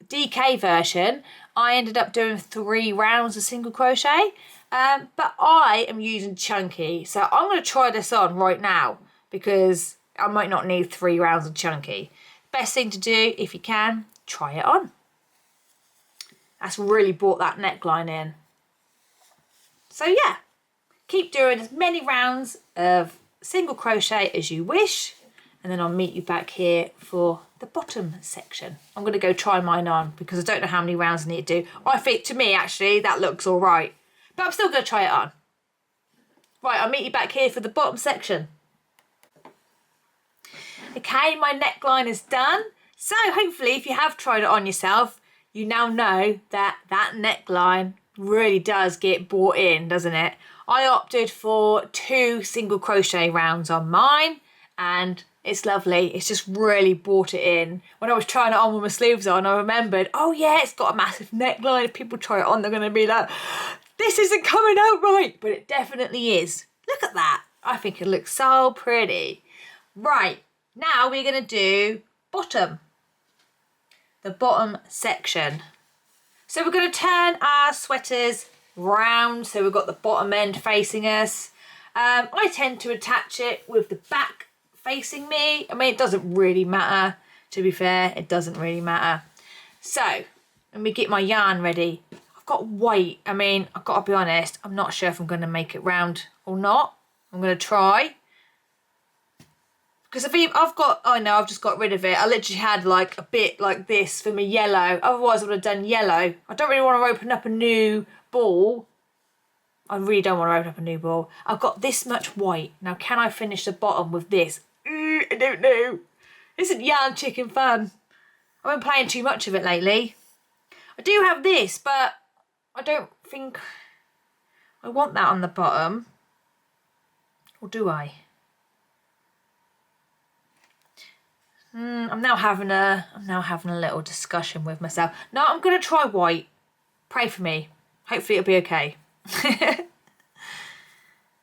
DK version, I ended up doing 3 rounds of single crochet, but I am using chunky. So I'm going to try this on right now because I might not need 3 rounds of chunky. Best thing to do, if you can, try it on. That's really brought that neckline in. So yeah, keep doing as many rounds of single crochet as you wish, and then I'll meet you back here for the bottom section. I'm going to go try mine on because I don't know how many rounds I need to do. I think, to me, actually, that looks all right, but I'm still going to try it on. Right, I'll meet you back here for the bottom section. Okay, my neckline is done. So hopefully, if you have tried it on yourself, you now know that that neckline really does get bought in, doesn't it? I opted for 2 single crochet rounds on mine, and it's lovely. It's just really brought it in. When I was trying it on with my sleeves on, I remembered, oh yeah, it's got a massive neckline. If people try it on, they're going to be like, this isn't coming out right. But it definitely is. Look at that. I think it looks so pretty. Right, now we're going to do bottom. The bottom section. So we're going to turn our sweaters round so we've got the bottom end facing us. I tend to attach it with the back facing me. I mean, it doesn't really matter, to be fair, it doesn't really matter. So let me get my yarn ready. I've got white. I mean, I've got to be honest, I'm not sure if I'm going to make it round or not. I'm going to try. Because I've got, oh no, I've just got rid of it. I literally had like a bit like this for my yellow. Otherwise I would have done yellow. I don't really want to open up a new ball. I really don't want to open up a new ball. I've got this much white. Now can I finish the bottom with this? I don't know. Isn't yarn chicken fun? I've been playing too much of it lately. I do have this, but I don't think I want that on the bottom. Or do I? I'm now having a little discussion with myself. No, I'm gonna try white. Pray for me. Hopefully it'll be okay.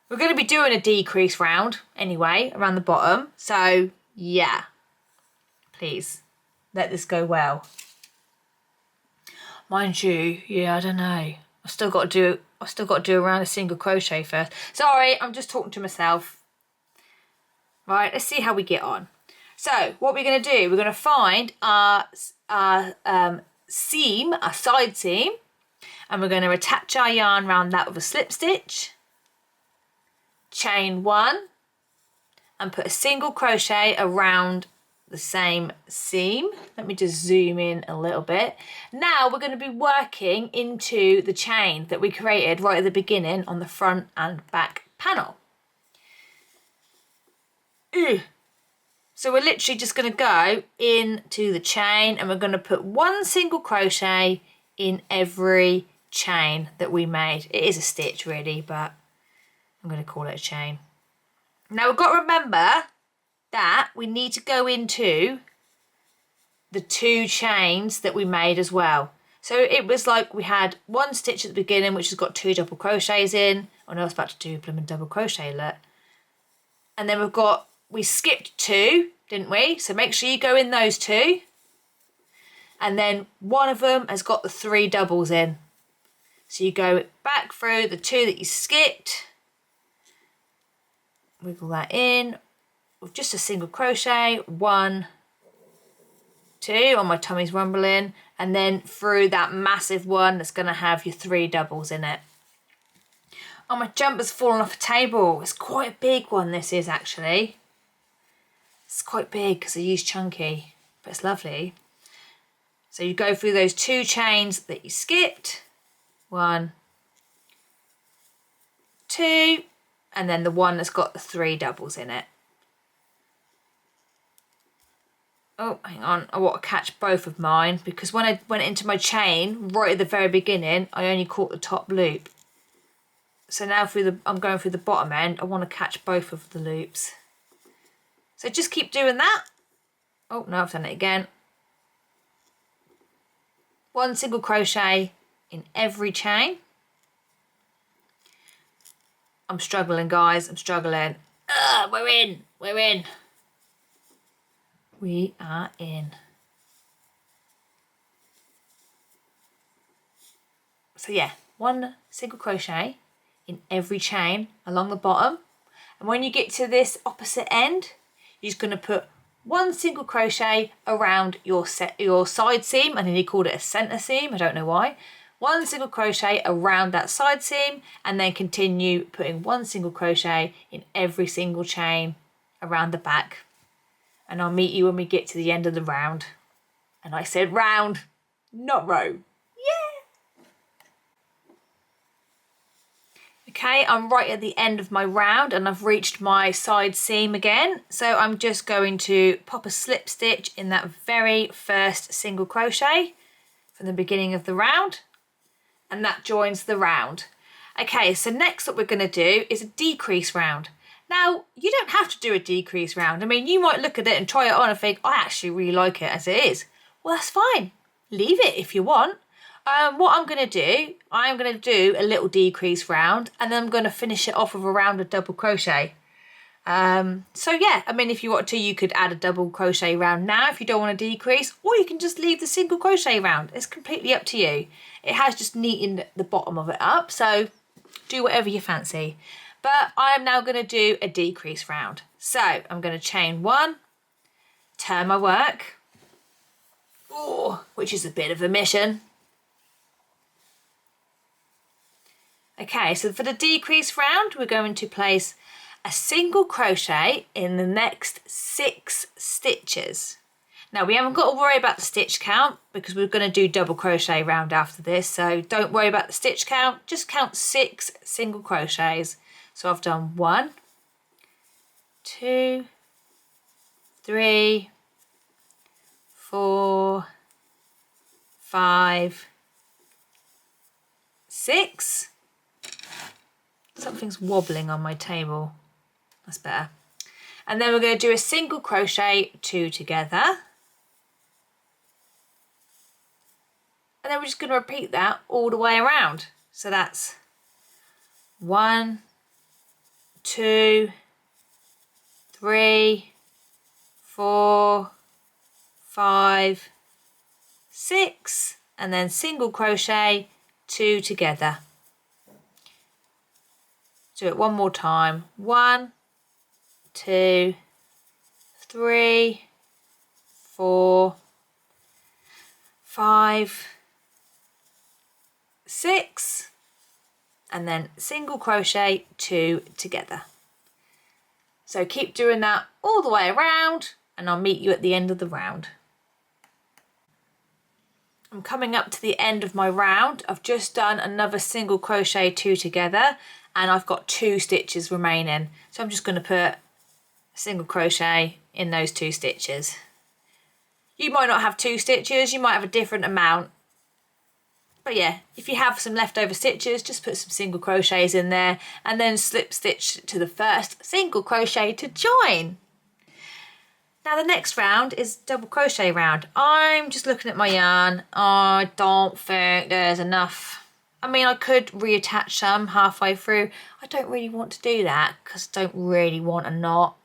We're gonna be doing a decrease round anyway around the bottom. So yeah, please let this go well. Mind you, yeah, I don't know. I've still got to do around a single crochet first. Sorry, I'm just talking to myself. Right, let's see how we get on. So what we're going to do, we're going to find our seam, our side seam, and we're going to attach our yarn around that with a slip stitch, chain 1, and put a single crochet around the same seam. Let me just zoom in a little bit. Now we're going to be working into the chain that we created right at the beginning on the front and back panel. So we're literally just going to go into the chain and we're going to put one single crochet in every chain that we made. It is a stitch really, but I'm going to call it a chain. Now we've got to remember that we need to go into the 2 chains that we made as well. So it was like we had one stitch at the beginning which has got 2 double crochets in. Oh no, I was about to do a blooming double crochet, look. And then we skipped 2, didn't we? So make sure you go in those 2. And then one of them has got the 3 doubles in. So you go back through the 2 that you skipped, wiggle that in with just a single crochet, 1, 2, on my tummy's rumbling, and then through that massive one that's going to have your 3 doubles in it. Oh, my jumper's fallen off a table. It's quite a big one, this is actually. It's quite big because I use chunky, but it's lovely. So you go through those 2 chains that you skipped. 1, 2, and then the one that's got the 3 doubles in it. Oh, hang on, I want to catch both of mine because when I went into my chain right at the very beginning, I only caught the top loop. So now I'm going through the bottom end, I want to catch both of the loops. So just keep doing that. Oh no, I've done it again. 1 single crochet in every chain. I'm struggling, guys, I'm struggling. We're in. We are in. So yeah, 1 single crochet in every chain along the bottom. And when you get to this opposite end, you're just going to put 1 single crochet around your side seam. And then he called it a center seam, I don't know why. 1 single crochet around that side seam, and then continue putting 1 single crochet in every single chain around the back. And I'll meet you when we get to the end of the round. And I said round, not row. Yeah! Okay, I'm right at the end of my round and I've reached my side seam again. So I'm just going to pop a slip stitch in that very first single crochet from the beginning of the round. And that joins the round. Okay, so next what we're going to do is a decrease round. Now, you don't have to do a decrease round. I mean, you might look at it and try it on and think, I actually really like it as it is. Well, that's fine. Leave it if you want. What I'm going to do a little decrease round, and then I'm going to finish it off with a round of double crochet. So yeah, I mean, if you want to, you could add a double crochet round now if you don't want to decrease, or you can just leave the single crochet round. It's completely up to you. It has just neatened the bottom of it up, so do whatever you fancy. But I'm now going to do a decrease round. So I'm going to chain 1, turn my work, which is a bit of a mission. Okay, so for the decrease round, we're going to place a single crochet in the next 6 stitches. Now we haven't got to worry about the stitch count because we're going to do double crochet round after this, so don't worry about the stitch count, just count 6 single crochets. So I've done 1, 2, 3, 4, 5, 6. Something's wobbling on my table. That's better. And then we're going to do a single crochet 2 together. And then we're just going to repeat that all the way around. So that's 1, 2, 3, 4, 5, 6, and then single crochet 2 together. Do it one more time. 1, 2, 3, 4, 5, 6, and then single crochet 2 together. So keep doing that all the way around and I'll meet you at the end of the round. I'm coming up to the end of my round. I've just done another single crochet 2 together and I've got 2 stitches remaining. So I'm just going to put a single crochet in those 2 stitches. You might not have 2 stitches, you might have a different amount. But yeah, if you have some leftover stitches, just put some single crochets in there and then slip stitch to the first single crochet to join. Now the next round is double crochet round. I'm just looking at my yarn. I don't think there's enough. I mean, I could reattach some halfway through. I don't really want to do that because I don't really want a knot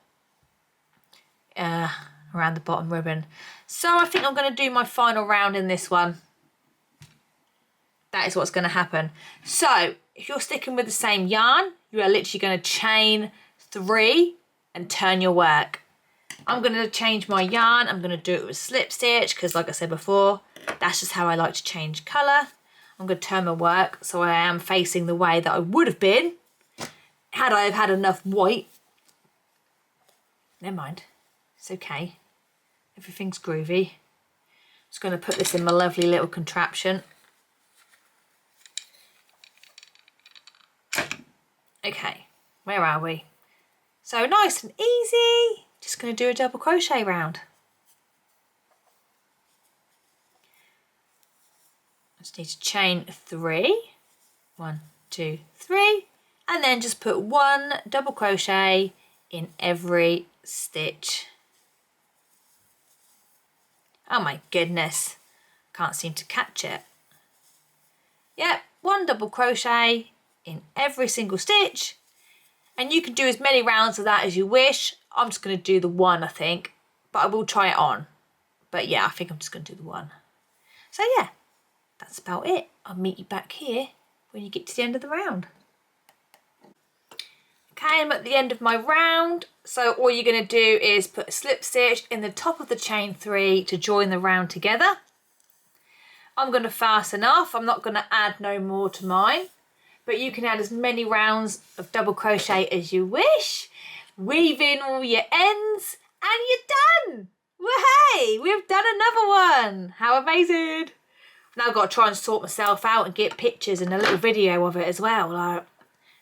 around the bottom ribbon. So I think I'm going to do my final round in this one. That is what's going to happen. So if you're sticking with the same yarn, you are literally going to chain 3 and turn your work. I'm going to change my yarn. I'm going to do it with slip stitch because like I said before, that's just how I like to change colour. I'm going to turn my work so I am facing the way that I would have been had I have had enough white. Never mind. It's okay. Everything's groovy. Just going to put this in my lovely little contraption. Okay, where are we? So nice and easy. Just going to do a double crochet round. I just need to chain 3. 1, 2, 3. And then just put 1 double crochet in every stitch. Oh my goodness. Can't seem to catch it. Yep, 1 double crochet in every single stitch, and you can do as many rounds of that as you wish. I'm just going to do the 1, I think, but I will try it on. But yeah, I think I'm just going to do the 1. So yeah, that's about it. I'll meet you back here when you get to the end of the round. Okay, I'm at the end of my round. So all you're going to do is put a slip stitch in the top of the chain 3 to join the round together. I'm going to fasten off. I'm not going to add no more to mine. But you can add as many rounds of double crochet as you wish. Weave in all your ends and you're done. Wahey, we've done another one. How amazing. Now I've got to try and sort myself out and get pictures and a little video of it as well. Like,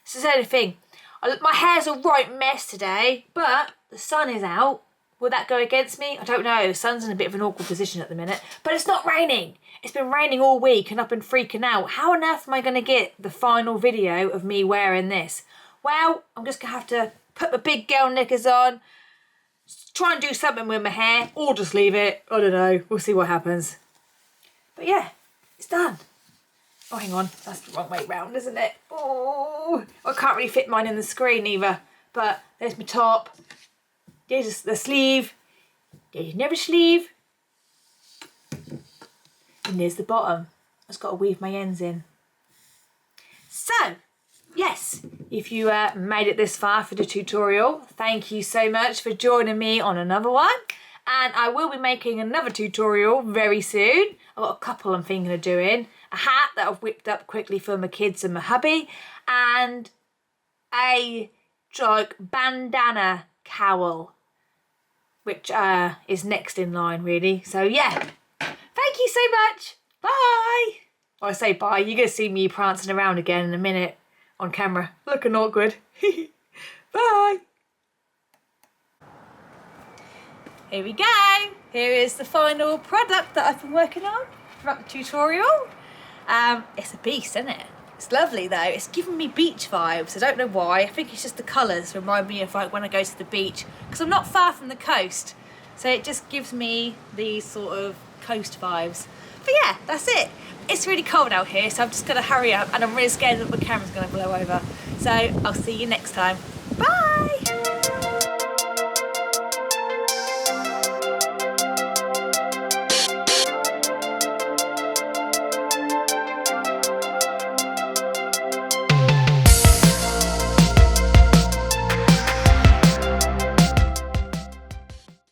this is the only thing. My hair's a right mess today, but the sun is out. Will that go against me? I don't know. The sun's in a bit of an awkward position at the minute, but it's not raining. It's been raining all week and I've been freaking out. How on earth am I going to get the final video of me wearing this? Well, I'm just going to have to put my big girl knickers on, try and do something with my hair, or just leave it. I don't know. We'll see what happens. But yeah, it's done. Oh, hang on. That's the wrong way round, isn't it? Oh, I can't really fit mine in the screen either. But there's my top. There's the sleeve. There's another sleeve. And there's the bottom. I've just got to weave my ends in. So, yes, if you made it this far for the tutorial, thank you so much for joining me on another one. And I will be making another tutorial very soon. I've got a couple I'm thinking of doing. A hat that I've whipped up quickly for my kids and my hubby. And a like bandana cowl, which is next in line really. So yeah, thank you so much. Bye. I say bye, you're going to see me prancing around again in a minute on camera, looking awkward. Bye. Here we go. Here is the final product that I've been working on throughout the tutorial. It's a beast, isn't it? It's lovely though. It's giving me beach vibes. I don't know why. I think it's just the colours remind me of like when I go to the beach, because I'm not far from the coast. So it just gives me these sort of coast vibes. But yeah, that's it. It's really cold out here, so I'm just going to hurry up, and I'm really scared that the camera's going to blow over. So I'll see you next time.